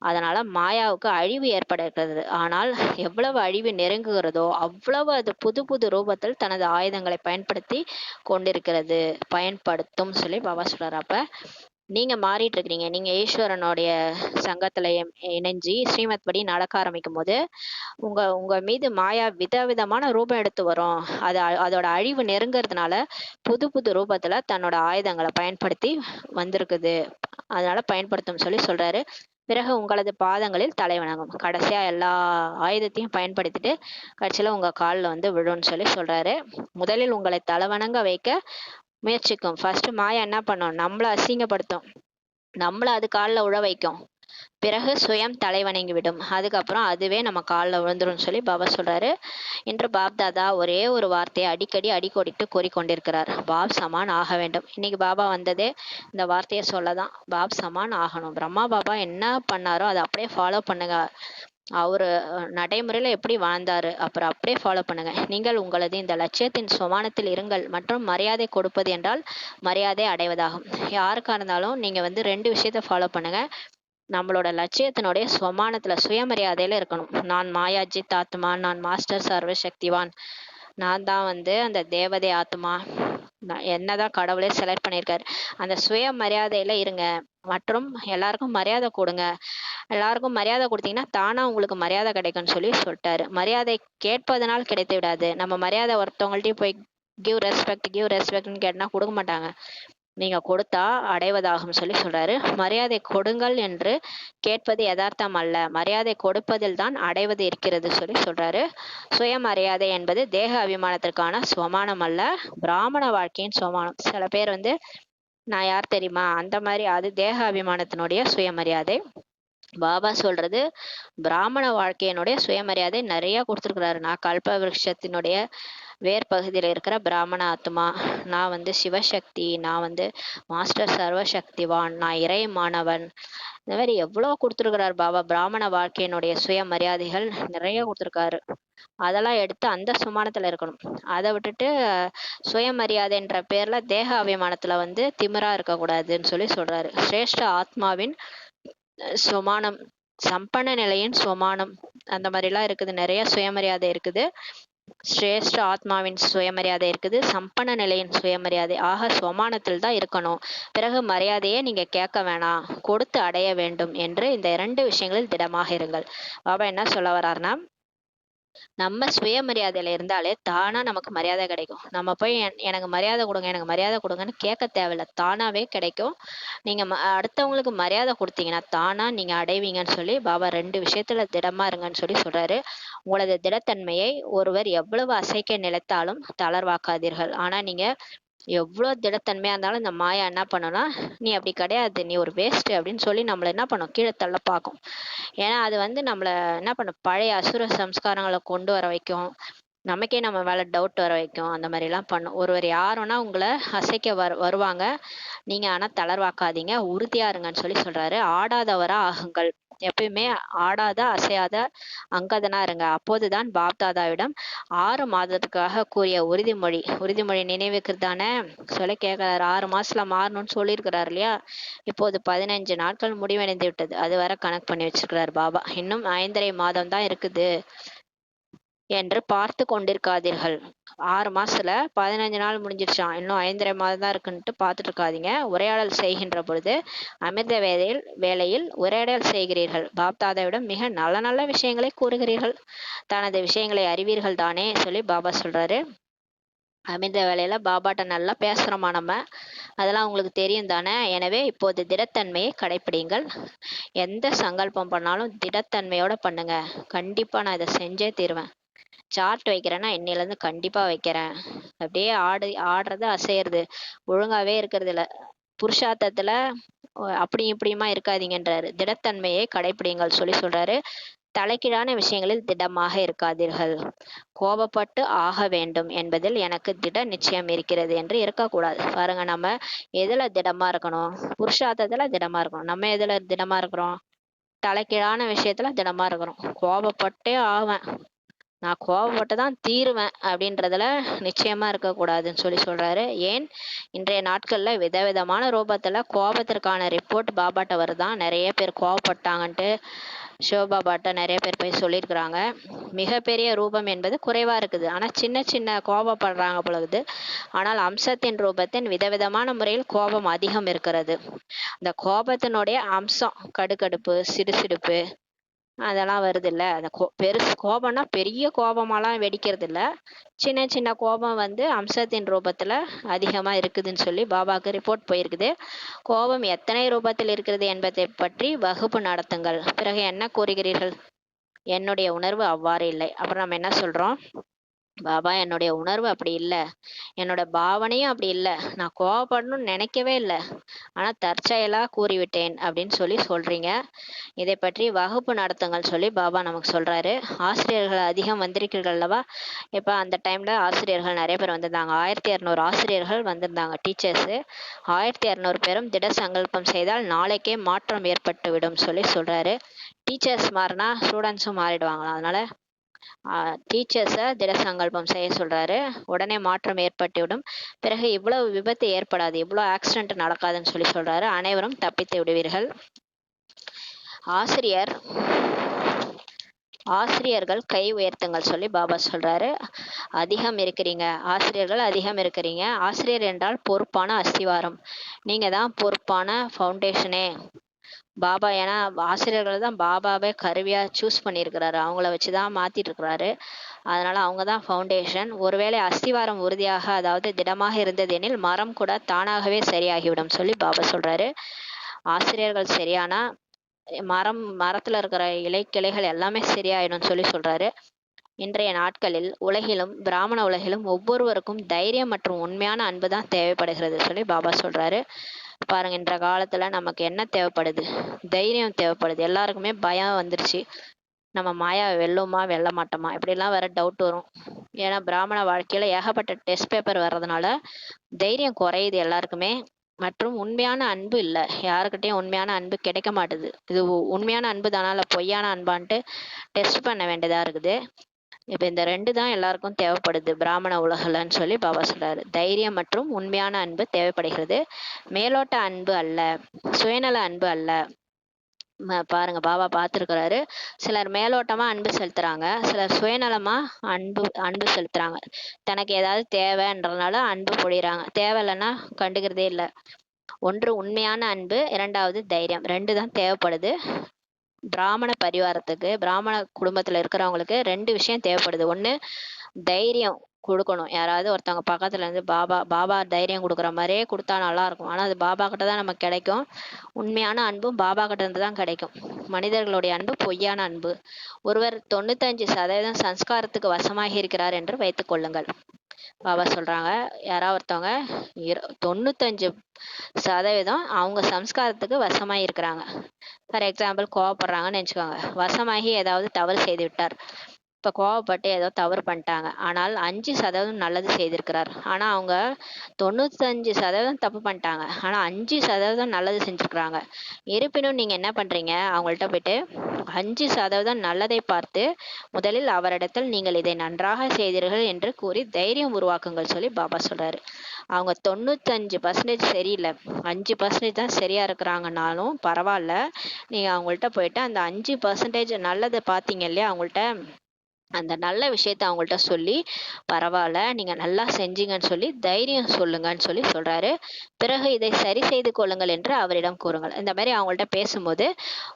அதனால மாயாவுக்கு அழிவு ஏற்பட இருக்கிறது. ஆனால் எவ்வளவு அழிவு நெருங்குகிறதோ அவ்வளவு அது புது புது ரூபத்தில் தனது ஆயுதங்களை பயன்படுத்தி கொண்டிருக்கிறது, பயன்படுத்தும் சொல்லி பாபா சொல்றாரு. அப்ப நீங்க மாறிட்டு இருக்கிறீங்க. நீங்க ஈஸ்வரனுடைய சங்கத்துல இணைஞ்சு ஸ்ரீமத் படி நடக்க ஆரம்பிக்கும் போது உங்க உங்க மீது மாயா விதவிதமான ரூபம் எடுத்து வரும். அதோட அழிவு நெருங்கிறதுனால புது புது ரூபத்துல தன்னோட ஆயுதங்களை பயன்படுத்தி வந்திருக்குது. அதனால பயன்படுத்தும் சொல்றாரு. பிறகு உங்களது பாதங்களில் தலை வணங்கும். கடைசியா எல்லா ஆயுதத்தையும் பயன்படுத்திட்டு கடைசியில உங்க காலில் வந்து விழுன்னு சொல்றாரு. முதலில் உங்களை தலை வணங்க வைக்க முயற்சிக்கும். ஃபர்ஸ்ட் மாயா என்ன பண்ணும், நம்மள அசிங்கப்படுத்தும், நம்மள அது காலில் உழ வைக்கும். பிறகு சுயம் தலை வணங்கி விடும். அதுக்கப்புறம் அதுவே நம்ம காலில் விழுந்துரும் சொல்லி பாபா சொல்றாரு. இன்று பாப் தாதா ஒரே ஒரு வார்த்தையை அடிக்கடி அடிக்கோடிட்டு கூறிக்கொண்டிருக்கிறார், பாப் சமான் ஆக வேண்டும். இன்னைக்கு பாபா வந்ததே இந்த வார்த்தையை சொல்லதான், பாப் சமான் ஆகணும். பிரம்மா பாபா என்ன பண்ணாரோ அதை அப்படியே ஃபாலோ பண்ணுங்க. அவரு நடைமுறையில எப்படி வாழ்ந்தாரு அப்புறம் அப்படியே ஃபாலோ பண்ணுங்க. நீங்கள் உங்களது இந்த லட்சியத்தின் சுமானத்தில் இருங்கள். மற்றும் மரியாதை கொடுப்பது என்றால் மரியாதை அடைவதாகும். யாருக்கா இருந்தாலும் நீங்க வந்து 2 விஷயத்த ஃபாலோ பண்ணுங்க. நம்மளோட லட்சியத்தினுடைய சுவமானத்துல சுயமரியாதையில இருக்கணும். நான் மாயாஜித் ஆத்மா, நான் மாஸ்டர் சர்வசக்திவான், நான் தான் வந்து அந்த தேவதை ஆத்மா, என்னதான் கடவுளே செலக்ட் பண்ணியிருக்காரு. அந்த சுயமரியாதையில இருங்க. மற்றும் எல்லாருக்கும் மரியாதை கொடுங்க. எல்லாருக்கும் மரியாதை கொடுத்தீங்கன்னா தானா உங்களுக்கு மரியாதை கிடைக்கும்னு சொல்லிட்டாரு. மரியாதை கேட்பதனால் கிடைத்து விடாது. நம்ம மரியாதை ஒருத்தவங்கள்ட்டயும் போய் கிவ் ரெஸ்பெக்ட்னு கேட்டா கொடுக்க மாட்டாங்க. நீங்க கொடுத்தா அடைவதாகும் சொல்றாரு. மரியாதை கொடுங்கள் என்று கேட்பது யதார்த்தம் அல்ல, மரியாதை கொடுப்பதில் தான் அடைவது இருக்கிறது சொல்றாரு. சுயமரியாதை என்பது தேக அபிமானத்திற்கான சுவமானம் அல்ல, பிராமண வாழ்க்கையின் சுவமானம். சில பேர் வந்து நான் யார் தெரியுமா அந்த மாதிரி, அது தேக அபிமானத்தினுடைய சுயமரியாதை. பாபா சொல்றது பிராமண வாழ்க்கையினுடைய சுயமரியாதை நிறைய கொடுத்துருக்கிறாரு. நான் கல்ப விருட்சத்தினுடைய வேர் பகுதியில் இருக்கிற பிராமண ஆத்மா, நான் வந்து சிவசக்தி, நான் வந்து மாஸ்டர் சர்வசக்திவான், நான் இறை மாணவன், இந்த மாதிரி எவ்வளவு கொடுத்துருக்கிறாரு பாபா. பிராமண வாழ்க்கையினுடைய சுயமரியாதைகள் நிறைய கொடுத்துருக்காரு. அதெல்லாம் எடுத்து அந்த சுமானத்துல இருக்கணும். அதை விட்டுட்டு சுயமரியாதைன்ற பேர்ல தேக அபிமானத்துல வந்து திமிரா இருக்கக்கூடாதுன்னு சொல்றாரு. சிரேஷ்ட ஆத்மாவின் சுமானம், சம்பன நிலையின் சுமானம், அந்த மாதிரி எல்லாம் இருக்குது. நிறைய சுயமரியாதை இருக்குது. சிரேஷ்ட ஆத்மாவின் சுயமரியாதை இருக்குது, சம்பன நிலையின் சுயமரியாதை. ஆக சுவமானத்தில் தான் இருக்கணும். பிறகு மரியாதையே நீங்க கேட்க வேணாம், கொடுத்து அடைய வேண்டும் என்று இந்த 2 விஷயங்களில் திடமாக இருங்கள். பாபா என்ன சொல்ல வர்றாருன்னா, நம்ம சுயமரியாதையில இருந்தாலே தானா நமக்கு மரியாதை கிடைக்கும். நம்ம போய் எனக்கு மரியாதை கொடுங்க, எனக்கு மரியாதை கொடுங்கன்னு கேட்க தேவையில்ல, தானாவே கிடைக்கும். நீங்க அடுத்தவங்களுக்கு மரியாதை கொடுத்தீங்கன்னா தானா நீங்க அடைவீங்கன்னு சொல்லி பாபா 2 விஷயத்துல திடமா இருங்கன்னு சொல்றாரு. உங்களது திடத்தன்மையை ஒருவர் எவ்வளவு அசைக்க நிலைத்தாலும் தளர்வாக்காதீர்கள். ஆனா நீங்க எவ்வளோ திடத்தன்மையா இருந்தாலும் இந்த மாயா என்ன பண்ணும்னா, "நீ அப்படி கிடையாது. நீ ஒரு வேஸ்ட்" அப்படின்னு சொல்லி நம்மள என்ன பண்ணும்? கீழ தள்ள பாக்கும். ஏன்னா அது வந்து நம்மள என்ன பண்ணும்? பழைய அசுர சம்ஸ்காரங்கள கொண்டு வர வைக்கும். நமக்கே நம்ம மேல டவுட் வர வைக்கும். அந்த மாரிலாம் பண்ணும். ஒருவர் யாருன்னா உங்கள அசைக்க வருவாங்க. நீங்க ஆனா தளர்வாக்காதீங்க. உறுதியா இருங்கன்னு சொல்லி சொல்றாரு. ஆடாதவரா ஆகுங்கள். எப்பயுமே ஆடாத, அசையாத அங்கதனா இருங்க. அப்போதுதான் பாப்தாதாவிடம் 6 மாதத்துக்காக கூறிய உறுதிமொழி உறுதிமொழி நினைவுக்கு தானே சொல்லி கேட்கிறாரு. 6 மாசத்துல மாறணும்னு சொல்லியிருக்கிறாரு இல்லையா? இப்போது 15 நாட்கள் முடிவடைந்து விட்டது. அது வரை கணக்கு பண்ணி வச்சிருக்கிறாரு பாபா. இன்னும் 5½ மாதம் தான் இருக்குது என்று பார்த்து கொண்டிருக்காதீர்கள். 6 மாசத்துல 15 நாள் முடிஞ்சிருச்சாம். இன்னும் 5½ மாதம் தான் இருக்குன்ட்டு பார்த்துட்டு இருக்காதீங்க. உரையாடல் செய்கின்ற பொழுது அமிர்த வேளையில் உரையாடல் செய்கிறீர்கள். பாப்தாதாவிடம் மிக நல்ல நல்ல விஷயங்களை கூறுகிறீர்கள். தனது விஷயங்களை அறிவீர்கள் தானே சொல்லி பாபா சொல்றாரு. அமிர்த வேளையில பாபாட்ட நல்லா பேசுறோமா நம்ம? அதெல்லாம் உங்களுக்கு தெரியும் தானே? எனவே இப்போது திடத்தன்மையை கடைப்பிடிங்கள். எந்த சங்கல்பம் பண்ணாலும் திடத்தன்மையோட பண்ணுங்க. கண்டிப்பா நான் இதை செஞ்சே தீருவேன். சார்ட் வைக்கிறேன்னா இன்னையிலேருந்து கண்டிப்பா வைக்கிறேன். அப்படியே ஆடுறது அசையறது ஒழுங்காவே இருக்கிறது இல்ல. புருஷார்த்தத்துல அப்படி இப்படியுமா இருக்காதீங்கன்றாரு. திடத்தன்மையை கடைப்பிடிங்கள் சொல்லி சொல்றாரு. தலைகீழான விஷயங்களில் திடமாக இருக்காதீர்கள். கோபப்பட்டு ஆக வேண்டும் என்பதில் எனக்கு திட நிச்சயம் இருக்கிறது என்று இருக்கக்கூடாது. பாருங்க, நம்ம எதுல திடமா இருக்கணும்? புருஷார்த்தத்துல திடமா இருக்கணும். நம்ம எதுல திடமா இருக்கிறோம்? தலைகீழான விஷயத்துல திடமா இருக்கிறோம். கோபப்பட்டே ஆவேன், நான் கோவப்பட்டு தான் தீருவேன் அப்படின்றதுல நிச்சயமா இருக்கக்கூடாதுன்னு சொல்லி சொல்றாரு. ஏன், இன்றைய நாட்கள்ல விதவிதமான ரூபத்துல கோபத்திற்கான ரிப்போர்ட் பாபாட்ட வருதான். நிறைய பேர் கோவப்பட்டாங்கன்ட்டு சிவபாபாட்ட நிறைய பேர் போய் சொல்லியிருக்கிறாங்க. மிகப்பெரிய ரூபம் என்பது குறைவா இருக்குது, ஆனா சின்ன சின்ன கோபப்படுறாங்க பொழுது. ஆனால் அம்சத்தின் ரூபத்தின் விதவிதமான முறையில் கோபம் அதிகம் இருக்கிறது. அந்த கோபத்தினுடைய அம்சம் கடுகடுப்பு, சிடுசிடுப்பு, அதெல்லாம் வருது இல்ல. அந்த பெருசு கோபம்னா பெரிய கோபமாலாம் வெடிக்கிறது இல்ல. சின்ன சின்ன கோபம் வந்து அம்சத்தின் ரூபத்துல அதிகமா இருக்குதுன்னு சொல்லி பாபாவுக்கு ரிப்போர்ட் போயிருக்குது. கோபம் எத்தனை ரூபத்தில் இருக்கிறது என்பதை பற்றி வகுப்பு நடத்துங்கள். பிறகு என்ன கூறுகிறீர்கள்? என்னுடைய உணர்வு அவ்வாறு இல்லை. அப்புறம் நம்ம என்ன சொல்றோம்? பாபா, என்னுடைய உணர்வு அப்படி இல்ல, என்னோட பாவனையும் அப்படி இல்ல, நான் கோவப்படணும்னு நினைக்கவே இல்லை, ஆனா தற்செயலா கூறிவிட்டேன் அப்படின்னு சொல்லி சொல்றீங்க. இதை பற்றி வகுப்பு நடத்துங்கள் சொல்லி பாபா நமக்கு சொல்றாரு. ஆசிரியர்கள் அதிகம் வந்திருக்கிறீர்கள் அல்லவா? இப்ப அந்த டைம்ல ஆசிரியர்கள் நிறைய பேர் வந்திருந்தாங்க. 1200 ஆசிரியர்கள் வந்திருந்தாங்க, டீச்சர்ஸ். 1200 பேரும் திட சங்கல்பம் செய்தால் நாளைக்கே மாற்றம் ஏற்பட்டு விடும் சொல்லி சொல்றாரு. டீச்சர்ஸ் மாறினா ஸ்டூடெண்ட்ஸும் மாறிடுவாங்களாம். அதனால டீச்சர்ஸை திட சங்கல்பம் செய்ய சொல்றாரு. உடனே மாற்றம் ஏற்பட்டுவிடும். பிறகு இவ்வளவு விபத்து ஏற்படாது, இவ்வளவு ஆக்சிடென்ட் நடக்காதுன்னு சொல்லி சொல்றாரு. அனைவரும் தப்பித்து விடுவீர்கள். ஆசிரியர்கள் கை உயர்த்துங்கள் சொல்லி பாபா சொல்றாரு. அதிகம் இருக்கிறீங்க, ஆசிரியர்கள் அதிகம் இருக்கிறீங்க. ஆசிரியர் என்றால் பொறுப்பான அஸ்திவாரம். நீங்க தான் பொறுப்பான ஃபவுண்டேஷனே. பாபா, ஏன்னா ஆசிரியர்கள் தான் பாபாவே கருவியா சூஸ் பண்ணியிருக்கிறாரு, அவங்கள வச்சுதான் மாத்திட்டு இருக்கிறாரு. அதனால அவங்க தான் ஃபவுண்டேஷன். ஒருவேளை அஸ்திவாரம் உறுதியாக, அதாவது திடமாக இருந்தது எனில் மரம் கூட தானாகவே சரியாகிவிடும் சொல்லி பாபா சொல்றாரு. ஆசிரியர்கள் சரியானா மரத்துல இருக்கிற கிளைகள் எல்லாமே சரியாயிடும் சொல்லி சொல்றாரு. இன்றைய நாட்களில் உலகிலும் பிராமண உலகிலும் ஒவ்வொருவருக்கும் தைரியம் மற்றும் உண்மையான அன்பு தான் தேவைப்படுகிறது சொல்லி பாபா சொல்றாரு. பாருங்க, இன்ற காலத்துல நமக்கு என்ன தேவைப்படுது? தைரியம் தேவைப்படுது. எல்லாருக்குமே பயம் வந்துருச்சு. நம்ம மாயாவை வெல்லுமா வெல்ல மாட்டோமா இப்படிலாம் வேற டவுட் வரும். ஏன்னா பிராமண வாழ்க்கையில ஏகப்பட்ட டெஸ்ட் பேப்பர் வர்றதுனால தைரியம் குறையுது எல்லாருக்குமே. மற்றும் உண்மையான அன்பு இல்ல, யாருக்கிட்டையும் உண்மையான அன்பு கிடைக்க மாட்டுது. இது உண்மையான அன்பு தானா இல்ல பொய்யான அன்பான்ட்டு டெஸ்ட் பண்ண வேண்டியதா இருக்குது. இப்ப இந்த 2 தான் எல்லாருக்கும் தேவைப்படுது பிராமண உலகலன்னு சொல்லி பாபா சொல்றாரு. தைரியம் மற்றும் உண்மையான அன்பு தேவைப்படுகிறது. மேலோட்ட அன்பு அல்ல, சுயநல அன்பு அல்ல. பாருங்க, பாபா பார்த்துருக்கிறாரு. சிலர் மேலோட்டமா அன்பு செலுத்துறாங்க, சிலர் சுயநலமா அன்பு செலுத்துறாங்க. தனக்கு ஏதாவது தேவைன்றதுனால அன்பு பொழியறாங்க, தேவை இல்லைன்னா கண்டுக்கிறதே இல்லை. ஒன்று உண்மையான அன்பு, இரண்டாவது தைரியம். 2 தான் தேவைப்படுது. பிராமண பரிவாரத்துக்கு, பிராமண குடும்பத்துல இருக்கிறவங்களுக்கு 2 விஷயம் தேவைப்படுது. ஒண்ணு, தைரியம் கொடுக்கணும். யாராவது ஒருத்தவங்க பக்கத்துல இருந்து பாபா தைரியம் கொடுக்குற மாதிரியே கொடுத்தா நல்லா இருக்கும். ஆனா அது பாபா கிட்ட தான் நமக்கு கிடைக்கும். உண்மையான அன்பும் பாபா கிட்ட இருந்து தான் கிடைக்கும். மனிதர்களுடைய அன்பு பொய்யான அன்பு. ஒருவர் 95% சம்ஸ்காரத்துக்கு வசமாகி இருக்கிறார் என்று வைத்துக் கொள்ளுங்கள். பாபா சொல்றாங்க, யாராவது ஒருத்தவங்க 95% அவங்க சம்ஸ்காரத்துக்கு வசமாயி இருக்கிறாங்க. ஃபார் எக்ஸாம்பிள் கோவப்படுறாங்கன்னு வச்சுக்கோங்க. வசமாகி ஏதாவது தவறு செய்து விட்டார். இப்ப கோவப்பட்டு ஏதோ தவறு பண்ணிட்டாங்க. ஆனால் 5% நல்லது செய்திருக்கிறார். ஆனா அவங்க 95% தப்பு பண்ணிட்டாங்க. ஆனா 5% நல்லது செஞ்சிருக்கிறாங்க. இருப்பினும் நீங்க என்ன பண்றீங்க? அவங்கள்ட்ட போயிட்டு 5% நல்லதை பார்த்து, முதலில் அவரிடத்தில் நீங்கள் இதை நன்றாக செய்தீர்கள் என்று கூறி தைரியம் உருவாக்குங்கள் சொல்லி பாபா சொல்றாரு. அவங்க 95% சரியில்ல. 5% தான் சரியா இருக்கிறாங்கன்னாலும் பரவால்ல. நீங்க அவங்கள்ட்ட போயிட்டு அந்த 5% நல்லத பார்த்தீங்க இல்லையா அவங்கள்ட்ட, அந்த நல்ல விஷயத்த அவங்கள்ட்ட சொல்லி, பரவால்ல நீங்க நல்லா செஞ்சீங்கன்னு சொல்லி தைரியம் சொல்லுங்கன்னு சொல்லி சொல்றாரு. பிறகு இதை சரி செய்து கொள்ளுங்கள் என்று அவரிடம் கூறுங்கள். இந்த மாரி அவங்கள்ட்ட பேசும்போது,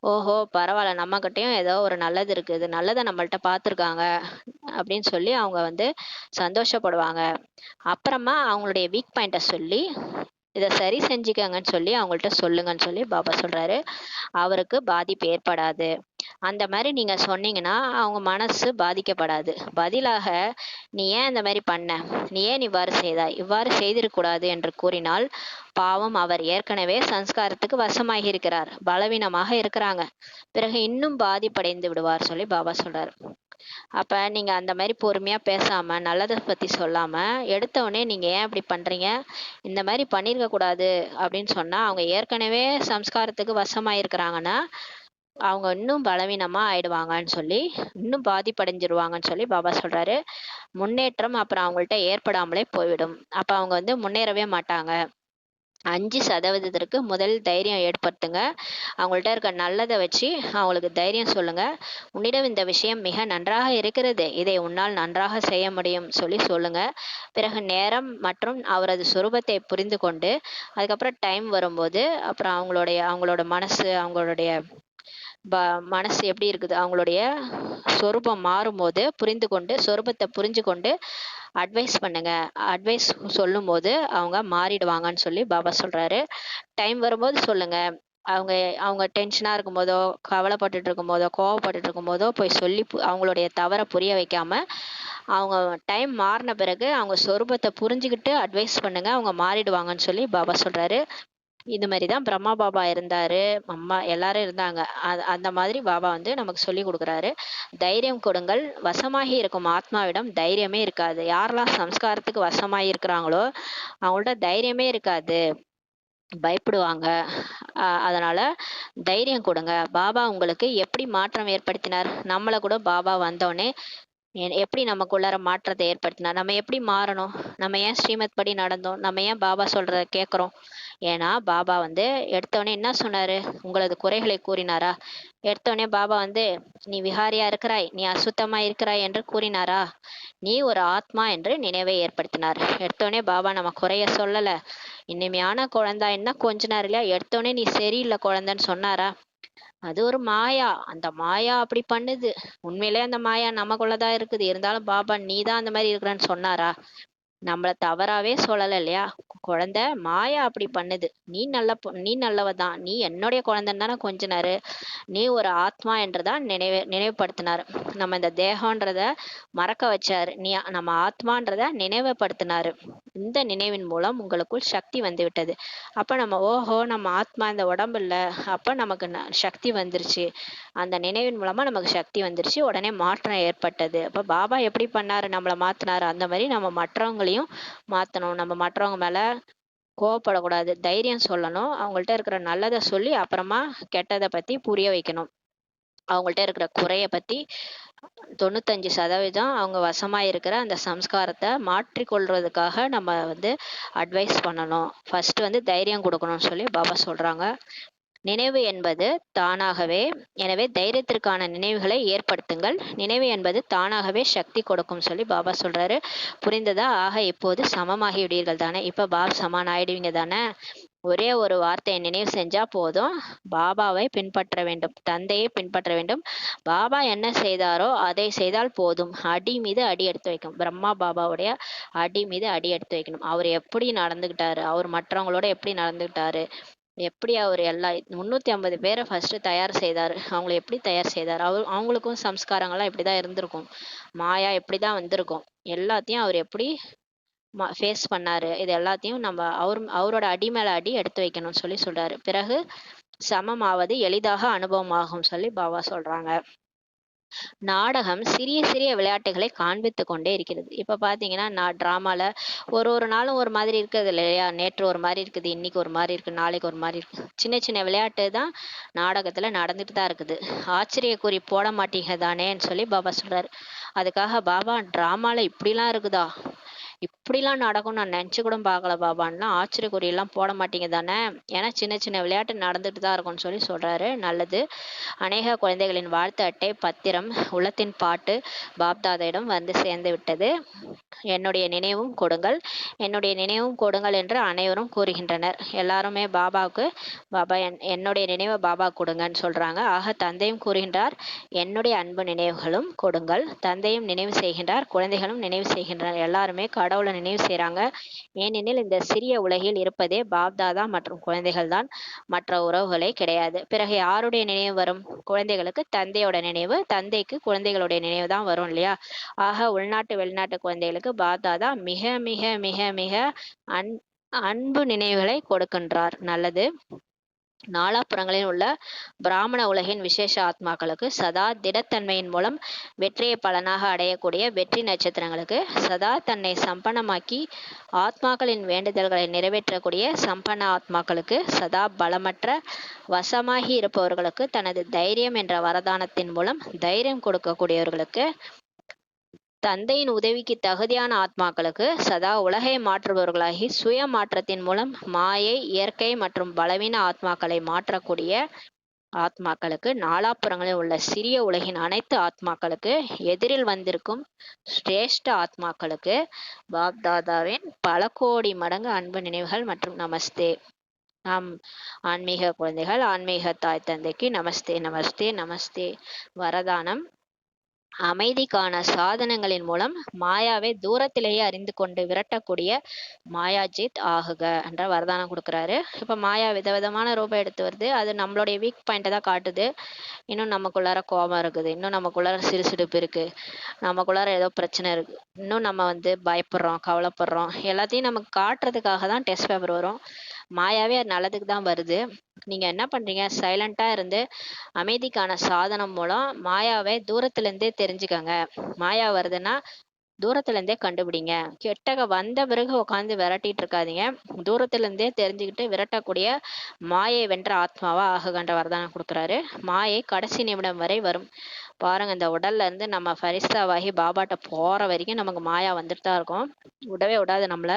ஓஹோ! பரவால்ல நம்மகிட்டயும் ஏதோ ஒரு நல்லது இருக்குது. நல்லத நம்மள்ட்ட பார்த்துருக்காங்க அப்படின்னு சொல்லி அவங்க வந்து சந்தோஷப்படுவாங்க. அப்புறமா அவங்களுடைய வீக் பாயிண்ட்ட சொல்லி, இத சரி செஞ்சுக்கங்கன்னு சொல்லி அவங்கள்ட்ட சொல்லுங்கன்னு சொல்லி பாபா சொல்றாரு. அவருக்கு பாதிப்பு ஏற்படாது. அந்த மாரி நீங்க சொன்னீங்கன்னா, அவங்க மனசு பாதிக்கப்படாது. பதிலாக, "நீ ஏன் இந்த மாரி பண்ண? நீ ஏன் இவ்வாறு செய்தாய்? இவ்வாறு செய்திருக்கக்கூடாது" என்று கூறினால், பாவம் அவர் ஏற்கனவே சம்ஸ்காரத்துக்கு வசமாகி இருக்கிறார். பலவீனமாக இருக்கிறாங்க. பிறகு இன்னும் பாதிப்படைந்து விடுவார் சொல்லி பாபா சொல்றாரு. அப்ப நீங்க அந்த மாரி பொறுமையா பேசாம, நல்லத பத்தி சொல்லாம, எடுத்தவுனே நீங்க ஏன் இப்படி பண்றீங்க? இந்த மாரி பண்ணியிருக்க கூடாது அப்படின்னு சொன்னா, அவங்க ஏற்கனவே சம்ஸ்காரத்துக்கு வசமாயிருக்கிறாங்கன்னா, அவங்க இன்னும் பலவீனமா ஆயிடுவாங்கன்னு சொல்லி, இன்னும் பாதிப்படைஞ்சிருவாங்கன்னு சொல்லி பாபா சொல்றாரு. முன்னேற்றம் அப்புறம் அவங்கள்ட்ட ஏற்படாமலே போய்விடும். அப்ப அவங்க வந்து முன்னேறவே மாட்டாங்க. 5% முதல் தைரியம் ஏற்படுத்துங்க. அவங்கள்ட்ட இருக்க நல்லத வச்சு அவங்களுக்கு தைரியம் சொல்லுங்க. "உன்னிடம் இந்த விஷயம் மிக நன்றாக இருக்கிறது. இதை உன்னால் நன்றாக செய்ய முடியும்" சொல்லி சொல்லுங்க. பிறகு நேரம் மற்றும் அவரது சொரூபத்தை புரிந்து கொண்டு, அதுக்கப்புறம் டைம் வரும்போது, அப்புறம் அவங்களோட மனசு, அவங்களுடைய ப மனசு எப்படி இருக்குது? அவங்களுடைய சொரூபம் மாறும்போது புரிந்து கொண்டு, சொரூபத்த புரிஞ்சு கொண்டு அட்வைஸ் பண்ணுங்க. அட்வைஸ் சொல்லும்போது அவங்க மாறிடுவாங்கன்னு சொல்லி பாபா சொல்றாரு. டைம் வரும்போது சொல்லுங்க. அவங்க அவங்க டென்ஷனா இருக்கும்போதோ, கவலைப்பட்டுட்டு இருக்கும்போதோ, கோவப்பட்டுட்டு இருக்கும்போதோ போய் சொல்லி அவங்களுடைய தவற புரிய வைக்காம, அவங்க டைம் மாறுன பிறகு அவங்க சொரூபத்த புரிஞ்சுகிட்டு அட்வைஸ் பண்ணுங்க. அவங்க மாறிடுவாங்கன்னு சொல்லி பாபா சொல்றாரு. இது மாரி தான் பிரம்மா பாபா இருந்தாரு. அம்மா எல்லாரும் இருந்தாங்க. அந்த மாதிரி பாபா வந்து நமக்கு சொல்லிக் குடுக்குறாரு. தைரியம் கொடுங்கள். வசமாகி இருக்கும் ஆத்மாவிடம் தைரியமே இருக்காது. யாரெல்லாம் சம்ஸ்காரத்துக்கு வசமாகி இருக்கிறாங்களோ, அவங்கள்ட்ட தைரியமே இருக்காது. பயப்படுவாங்க. அதனால தைரியம் கொடுங்க. பாபா உங்களுக்கு எப்படி மாற்றம் ஏற்படுத்தினார்? நம்மள கூட பாபா வந்தோனே எப்படி நமக்குள்ளார மாற்றத்தை ஏற்படுத்தினார்? நம்ம எப்படி மாறணும்? நம்ம ஏன் ஸ்ரீமத் படி நடந்தோம்? நம்ம ஏன் பாபா சொல்றத கேட்கிறோம்? ஏன்னா, பாபா வந்து எடுத்தோனே என்ன சொன்னாரு? உங்களது குறைகளை கூறினாரா? எடுத்தோனே பாபா வந்து, "நீ விகாரியா இருக்கிறாய், நீ அசுத்தமா இருக்கிறாய்" என்று கூறினாரா? நீ ஒரு ஆத்மா என்று நினைவை ஏற்படுத்தினார். எடுத்தோனே பாபா நம்ம குறைய சொல்லல. இனிமையான குழந்தாய்ன்னா கொஞ்சினார் இல்லையா? எடுத்தோனே நீ சரியில்ல குழந்தைன்னு சொன்னாரா? அது ஒரு மாயா. அந்த மாயா அப்படி பண்ணுது. உண்மையிலேயே அந்த மாயா நமக்குள்ள தான் இருக்குது. இருந்தாலும் பாபா நீ தான் அந்த மாரி இருக்கிறன்னு சொன்னாரா? நம்மள தவறாவே சொல்லல இல்லையா? குழந்தை மாயா அப்படி பண்ணுது. நீ நல்லவ தான். நீ என்னுடைய குழந்தைன்னு தானே கொஞ்சினாரு. நீ ஒரு ஆத்மா என்று தான் நினைவுபடுத்தினாரு. நம்ம இந்த தேகம்ன்றத மறக்க வச்சாரு. நம்ம ஆத்மான்றத நினைவுபடுத்தினாரு. இந்த நினைவின் மூலம் உங்களுக்குள் சக்தி வந்துவிட்டது. அப்ப நம்ம ஓஹோ! நம்ம ஆத்மா இந்த உடம்பு இல்ல. அப்ப நமக்கு சக்தி வந்துருச்சு. அந்த நினைவின் மூலமா நமக்கு சக்தி வந்துருச்சு. உடனே மாற்றம் ஏற்பட்டது. அப்ப பாபா எப்படி பண்ணாரு? நம்மள மாத்துனாரு. அந்த மாரி நம்ம மற்றவங்களையும் மாத்தணும். நம்ம மற்றவங்க மேல கோவப்படக்கூடாது. தைரியம் சொல்லணும். அவங்கள்ட்ட இருக்கிற நல்லத சொல்லி, அப்புறமா கெட்டத பத்தி புரிய வைக்கணும். அவங்கள்ட்ட இருக்கிற குறைய பத்தி 95% அவங்க வசமா இருக்கிற அந்த சம்ஸ்காரத்த மாற்றிக் கொள்றதுக்காக நம்ம வந்து அட்வைஸ் பண்ணணும். ஃபர்ஸ்ட் வந்து தைரியம் குடுக்கணும்னு சொல்லி பாபா சொல்றாங்க. நினைவு என்பது தானாகவே எனவே தைரியத்திற்கான நினைவுகளை ஏற்படுத்துங்கள். நினைவு என்பது தானாகவே சக்தி கொடுக்கும் சொல்லி பாபா சொல்றாரு. புரிந்ததா? ஆக இப்போது சமமாகி விடுவீர்கள் தானே? இப்ப பாப் சமான் ஆயிடுவீங்க தானே? ஒரே ஒரு வார்த்தையை நினைவு செஞ்சா போதும். பாபாவை பின்பற்ற வேண்டும். தந்தையை பின்பற்ற வேண்டும். பாபா என்ன செய்தாரோ அதை செய்தால் போதும். அடி மீது அடி எடுத்து வைக்கும். பிரம்மா பாபாவுடைய அடி மீது அடி எடுத்து வைக்கணும். அவர் எப்படி நடந்துக்கிட்டாரு? அவர் மற்றவங்களோட எப்படி நடந்துக்கிட்டாரு? எப்படி அவரு 350 பேர ஃபர்ஸ்ட்டு தயார் செய்தாரு. அவங்கள எப்படி தயார் செய்தாரு? அவங்களுக்கும் சம்ஸ்காரங்கள்லாம் இப்படிதான் இருந்திருக்கும். மாயா இப்படிதான் வந்திருக்கும். எல்லாத்தையும் அவர் எப்படி ஃபேஸ் பண்ணாரு. இது எல்லாத்தையும் நம்ம அவரோட அடி மேல அடி எடுத்து வைக்கணும்னு சொல்லி சொல்றாரு. பிறகு சமமாவது எளிதாக அனுபவமாகும் சொல்லி பாபா சொல்றாங்க. நாடகம் சிறிய சிறிய விளையாட்டுகளை காண்பித்துக் கொண்டே இருக்கிறது. இப்ப பாத்தீங்கன்னா நான் டிராமால ஒரு ஒரு நாளும் ஒரு மாதிரி இருக்குது இல்லையா? நேற்று ஒரு மாதிரி இருக்குது, இன்னைக்கு ஒரு மாதிரி இருக்கு, நாளைக்கு ஒரு மாதிரி இருக்கு. சின்ன சின்ன விளையாட்டு தான் நாடகத்துல நடந்துட்டு தான் இருக்குது. ஆச்சரியக்குறி போட மாட்டீங்க தானேன்னு சொல்லி பாபா சொல்றாரு. அதுக்காக பாபா டிராமால இப்படிலாம் இருக்குதா, இப்படிலாம் நடக்கும் நான் நினைச்சு கூட பார்க்கல பாபான்லாம் ஆச்சரியக்குறியெல்லாம் போட மாட்டீங்க தானே, ஏன்னா சின்ன சின்ன விளையாட்டு நடந்துட்டு தான் இருக்கும்னு சொல்லி சொல்றாரு. நல்லது. அநேக குழந்தைகளின் வாழ்த்து அட்டை பத்திரம் உள்ளத்தின் பாட்டு பாப்தாதையிடம் வந்து சேர்ந்து விட்டது. என்னுடைய நினைவும் கொடுங்கள், என்னுடைய நினைவும் கொடுங்கள் என்று அனைவரும் கூறுகின்றனர். எல்லாருமே பாபாவுக்கு பாபா என்னுடைய நினைவை பாபா கொடுங்கன்னு சொல்றாங்க. ஆக தந்தையும் கூறுகின்றார் என்னுடைய அன்பு நினைவுகளும் கொடுங்கள். தந்தையும் நினைவு செய்கின்றார், குழந்தைகளும் நினைவு செய்கின்றனர். எல்லாருமே கடவுளை நினைவு செய்றாங்க. ஏனெனில் இந்த சிறிய உலகில் இருப்பதே பாப்தாதா மற்றும் குழந்தைகள் தான், மற்ற உறவுகளே கிடையாது. பிறகு யாருடைய நினைவு வரும்? குழந்தைகளுக்கு தந்தையோட நினைவு, தந்தைக்கு குழந்தைகளுடைய நினைவு தான் வரும் இல்லையா? ஆக உள்நாட்டு வெளிநாட்டு குழந்தைகளுக்கு பாப்தாதா மிக மிக மிக மிக அன் அன்பு நினைவுகளை கொடுக்கின்றார். நல்லது. நாலாபுறங்களில் உள்ள பிராமண உலகின் விசேஷ ஆத்மாக்களுக்கு சதா திடத்தன்மையின் மூலம் வெற்றியை பலனாக அடையக்கூடிய வெற்றி நட்சத்திரங்களுக்கு, சதா தன்னை சம்பன்னமாக்கி ஆத்மாக்களின் வேண்டுதல்களை நிறைவேற்றக்கூடிய சம்பன்ன ஆத்மாக்களுக்கு, சதா பலமற்ற வசமாகி இருப்பவர்களுக்கு தனது தைரியம் என்ற வரதானத்தின் மூலம் தைரியம் கொடுக்கக்கூடியவர்களுக்கு, தந்தையின் உதவிக்கு தகுதியான ஆத்மாக்களுக்கு, சதா உலகை மாற்றுபவர்களாகி சுய மாற்றத்தின் மூலம் மாயை, இயற்கை மற்றும் பலவீன ஆத்மாக்களை மாற்றக்கூடிய ஆத்மாக்களுக்கு, நாலாபுறங்களில் உள்ள சிறிய உலகின் அனைத்து ஆத்மாக்களுக்கு, எதிரில் வந்திருக்கும் சிரேஷ்ட ஆத்மாக்களுக்கு பாப்தாதாவின் பல கோடி மடங்கு அன்பு நினைவுகள் மற்றும் நமஸ்தே. ஆம் ஆன்மீக குழந்தைகள், ஆன்மீக தாய் தந்தைக்கு நமஸ்தே நமஸ்தே நமஸ்தே. வரதானம்: அமைதிக்கான சாதனங்களின் மூலம் மாயாவை தூரத்திலேயே அறிந்து கொண்டு விரட்டக்கூடிய மாயாஜித் ஆகுக என்ற வரதானம் கொடுக்குறாரு. இப்ப மாயா விதவிதமான ரூபம் எடுத்து வருது. அது நம்மளுடைய வீக் பாயிண்ட்டை தான் காட்டுது. இன்னும் நமக்குள்ளார கோபம் இருக்குது, இன்னும் நமக்குள்ளார சிறுசிடுப்பு இருக்கு, நமக்குள்ளார ஏதோ பிரச்சனை இருக்கு, இன்னும் நம்ம பயப்படுறோம், கவலைப்படுறோம். எல்லாத்தையும் நமக்கு காட்டுறதுக்காக தான் டெஸ்ட் பேப்பர் வரும். மாயாவே அது நல்லதுக்கு தான் வருது. நீங்க என்ன பண்றீங்க? சைலண்டா இருந்து அமைதிக்கான சாதனம் மூலம் மாயாவை தூரத்துல இருந்தே தெரிஞ்சுக்கங்க. மாயா வருதுன்னா தூரத்துல இருந்தே கண்டுபிடிங்க. கிட்டக வந்த பிறகு உட்காந்து விரட்டிட்டு இருக்காதீங்க. தூரத்துல இருந்தே தெரிஞ்சுக்கிட்டு விரட்டக்கூடிய மாயை வென்ற ஆத்மாவா ஆகுகன்ற வரதானம் கொடுக்குறாரு. மாயை கடைசி நிமிடம் வரை வரும். பாருங்க, இந்த உடல்ல இருந்து நம்ம ஃபரிஸ்தாவாகி பாபாட்ட போற வரைக்கும் நமக்கு மாயா வந்துட்டு தான் இருக்கும். விடவே விடாது நம்மள.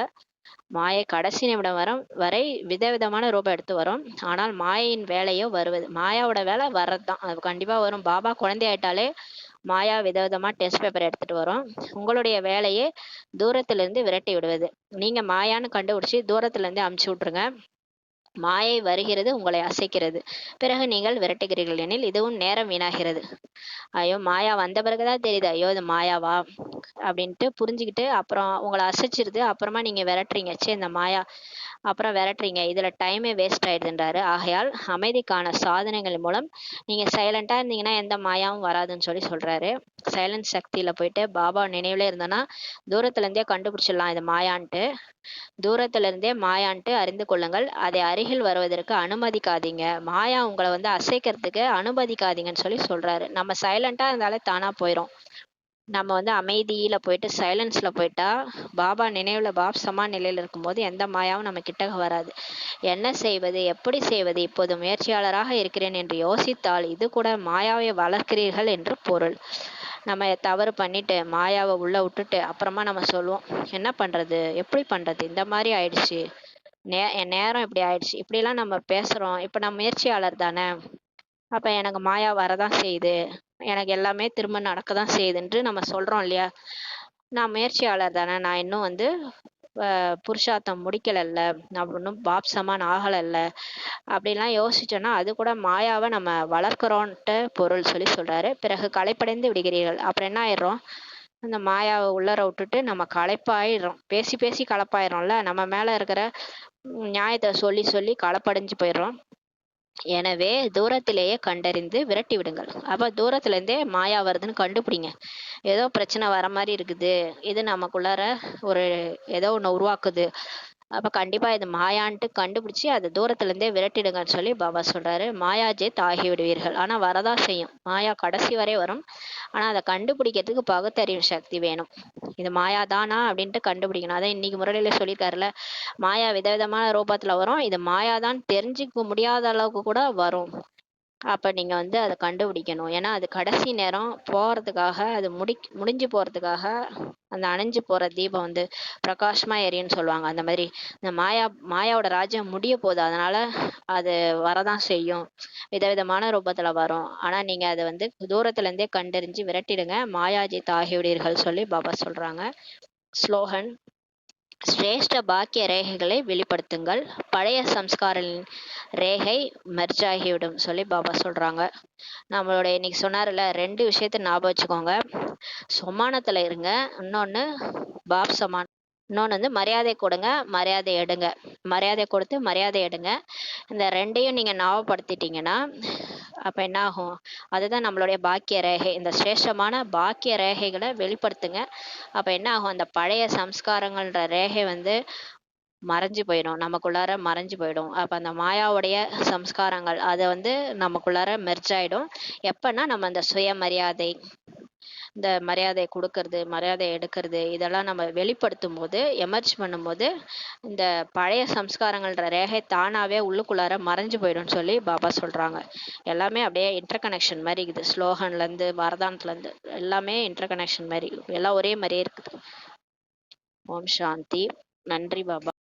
மாயை கடைசி நிமிடம் வரை விதவிதமான ரூபம் எடுத்து வரும். ஆனால் மாயையின் வேலையோ வருவது. மாயாவோட வேலை வர்றதுதான். அது கண்டிப்பா வரும். பாபா குழந்தை ஆயிட்டாலே மாயா விதவிதமா டெஸ்ட் பேப்பர் எடுத்துட்டு வரும். உங்களுடைய வேலையே தூரத்துல இருந்து விரட்டி விடுவது. நீங்க மாயான்னு கண்டுபிடிச்சு தூரத்துல இருந்து அமுச்சு விட்டுருங்க. மாயை வருகிறது, உங்களை அசைக்கிறது. பிறகு நீங்கள் விரட்டுகிறீர்கள் எனில் இதுவும் நேரம் வீணாகிறது. ஐயோ, மாயா வந்த பிறகுதான் தெரியுது ஐயோ இது மாயாவா அப்படின்ட்டு புரிஞ்சுக்கிட்டு அப்புறம் உங்களை அசைச்சிருது. அப்புறமா நீங்க விரட்டுறீங்க, சே இந்த மாயா, அப்புறம் விரட்டுறீங்க. இதுல டைமே வேஸ்ட் ஆயிடுதுன்றாரு. ஆகையால் அமைதிக்கான சாதனைகள் மூலம் நீங்க சைலண்டா இருந்தீங்கன்னா எந்த மாயாவும் வராதுன்னு சொல்லி சொல்றாரு. சைலன்ஸ் சக்தியில போயிட்டு பாபா நினைவுல இருந்தோன்னா தூரத்துல இருந்தே கண்டுபிடிச்சிடலாம் இது மாயான்ட்டு. தூரத்துல இருந்தே மாயான்ட்டு அறிந்து கொள்ளுங்கள். அதை அருகில் வருவதற்கு அனுமதிக்காதீங்க. மாயா உங்களை அசைக்கிறதுக்கு அனுமதிக்காதீங்கன்னு சொல்லி சொல்றாரு. நம்ம சைலண்டா இருந்தாலே தானா போயிடும். நம்ம அமைதியில போயிட்டு சைலன்ஸ்ல போயிட்டா பாபா நினைவுல சமா நிலையில இருக்கும்போது எந்த மாயாவும் நம்ம கிட்டக வராது. என்ன செய்வது, எப்படி செய்வது? இப்போது முயற்சியாளராக இருக்கிறேன் என்று யோசித்தால் இது கூட மாயாவை வளர்க்கிறீர்கள் என்று பொருள். நம்ம தவறு பண்ணிட்டு மாயாவை உள்ள விட்டுட்டு அப்புறமா நம்ம சொல்லுவோம் என்ன பண்றது, எப்படி பண்றது, இந்த மாதிரி ஆயிடுச்சு, என் நேரம் இப்படி ஆயிடுச்சு, இப்படிலாம் நம்ம பேசுறோம். இப்ப நான் முயற்சியாளர் தானே, அப்ப எனக்கு மாயா வரதான் செய்யுது, எனக்கு எல்லாமே திரும்ப நடக்கதான் செய்யுதுன்று நம்ம சொல்றோம் இல்லையா? நான் முயற்சியாளர் தானே, நான் இன்னும் புருஷார்த்தம் முடிக்கலல்ல, நான் இன்னும் பாப்சமான் ஆகலல்ல, அப்படிலாம் யோசிச்சோன்னா அது கூட மாயாவை நம்ம வளர்க்குறோன்ட்டு பொருள் சொல்லி சொல்றாரு. பிறகு களைப்படைந்து விடுகிறீர்கள். அப்புறம் என்ன ஆயிடுறோம்? அந்த மாயாவை உள்ளர விட்டுட்டு நம்ம களைப்பாயிடுறோம். பேசி பேசி களைப்பாயிடுறோம்ல, நம்ம மேல இருக்கிற நியாயத்தை சொல்லி சொல்லி களைப்படைஞ்சு போயிடுறோம். எனவே தூரத்திலேயே கண்டறிந்து விரட்டி விடுங்கள். அப்ப தூரத்துல இருந்தே மாயா வருதுன்னு கண்டுபிடிங்க. ஏதோ பிரச்சனை வர மாதிரி இருக்குது, இது நமக்குள்ளார ஒரு ஏதோ ஒண்ணு உருவாக்குது, அப்ப கண்டிப்பா இது மாயான்ட்டு கண்டுபிடிச்சு அதை தூரத்துல இருந்தே விரட்டிடுங்கன்னு சொல்லி பாபா சொல்றாரு. மாயாஜித் ஆகி விடுவீர்கள். ஆனா வரதான் செய்யும், மாயா கடைசி வரை வரும். ஆனா அதை கண்டுபிடிக்கிறதுக்கு பகுத்தறிவு சக்தி வேணும். இது மாயா தானா அப்படின்ட்டு கண்டுபிடிக்கணும். அதான் இன்னைக்கு முரளியில சொல்லியிருக்காருல, மாயா விதவிதமான ரூபத்துல வரும், இது மாயாதான் தெரிஞ்சுக்க முடியாத அளவுக்கு கூட வரும். அப்ப நீங்க வந்து அதை கண்டுபிடிக்கணும். ஏன்னா அது கடைசி நேரம் போறதுக்காக, அது முடிஞ்சு போறதுக்காக அந்த அணைஞ்சு போற தீபம் வந்து பிரகாசமா எரியும்னு சொல்லுவாங்க. அந்த மாதிரி இந்த மாயாவோட ராஜ்யம் முடிய போகுது, அதனால அது வரதான் செய்யும், விதவிதமான ரூபத்துல வரும். ஆனா நீங்க அதை வந்து தூரத்துல இருந்தே கண்டறிஞ்சு விரட்டிடுங்க, மாயாஜித் ஆகிவிடுவீர்கள் சொல்லி பாபா சொல்றாங்க. ஸ்லோகன்: சிரேஷ்ட பாக்கிய ரேகைகளை வெளிப்படுத்துங்கள், பழைய சம்ஸ்காரின் ரேகை மெர்ஜ் ஆகிவிடும் சொல்லி பாபா சொல்றாங்க. நம்மளோட இன்னைக்கு சொன்னார்ல, 2 விஷயத்த ஞாபகம் வச்சுக்கோங்க. சமானத்துல இருங்க, இன்னொன்னு பாப் சமான், இன்னொன்று வந்து மரியாதை கொடுங்க, மரியாதை எடுங்க. மரியாதை கொடுத்து மரியாதை எடுங்க. இந்த 2யும் நீங்கள் ஞாபகப்படுத்திட்டீங்கன்னா அப்போ என்ன ஆகும்? அதுதான் நம்மளுடைய பாக்கிய ரேகை. இந்த சிரேஷ்டமான பாக்கிய ரேகைகளை வெளிப்படுத்துங்க. அப்போ என்ன ஆகும்? அந்த பழைய சம்ஸ்காரங்கள்ன்ற ரேகை வந்து மறைஞ்சு போயிடும், நமக்குள்ளார மறைஞ்சு போயிடும். அப்போ அந்த மாயாவுடைய சம்ஸ்காரங்கள் அதை வந்து நமக்குள்ளார மெர்ஜ் ஆயிடும். எப்பன்னா நம்ம அந்த சுயமரியாதை, இந்த மரியாதை கொடுக்கறது, மரியாதை எடுக்கிறது, இதெல்லாம் நம்ம வெளிப்படுத்தும் போது, எமர்ஜ் பண்ணும்போது, இந்த பழைய சம்ஸ்காரங்கள்ன்ற ரேகை தானாவே உள்ளுக்குள்ளார மறைஞ்சு போயிடும்னு சொல்லி பாபா சொல்றாங்க. எல்லாமே அப்படியே இன்டர் கனெக்ஷன் மாதிரி இருக்குது. ஸ்லோகன்ல இருந்து வரதானத்துல இருந்து எல்லாமே இன்டர் கனெக்ஷன் மாதிரி, எல்லாம் ஒரே மாதிரியே இருக்குது. ஓம் சாந்தி. நன்றி பாபா.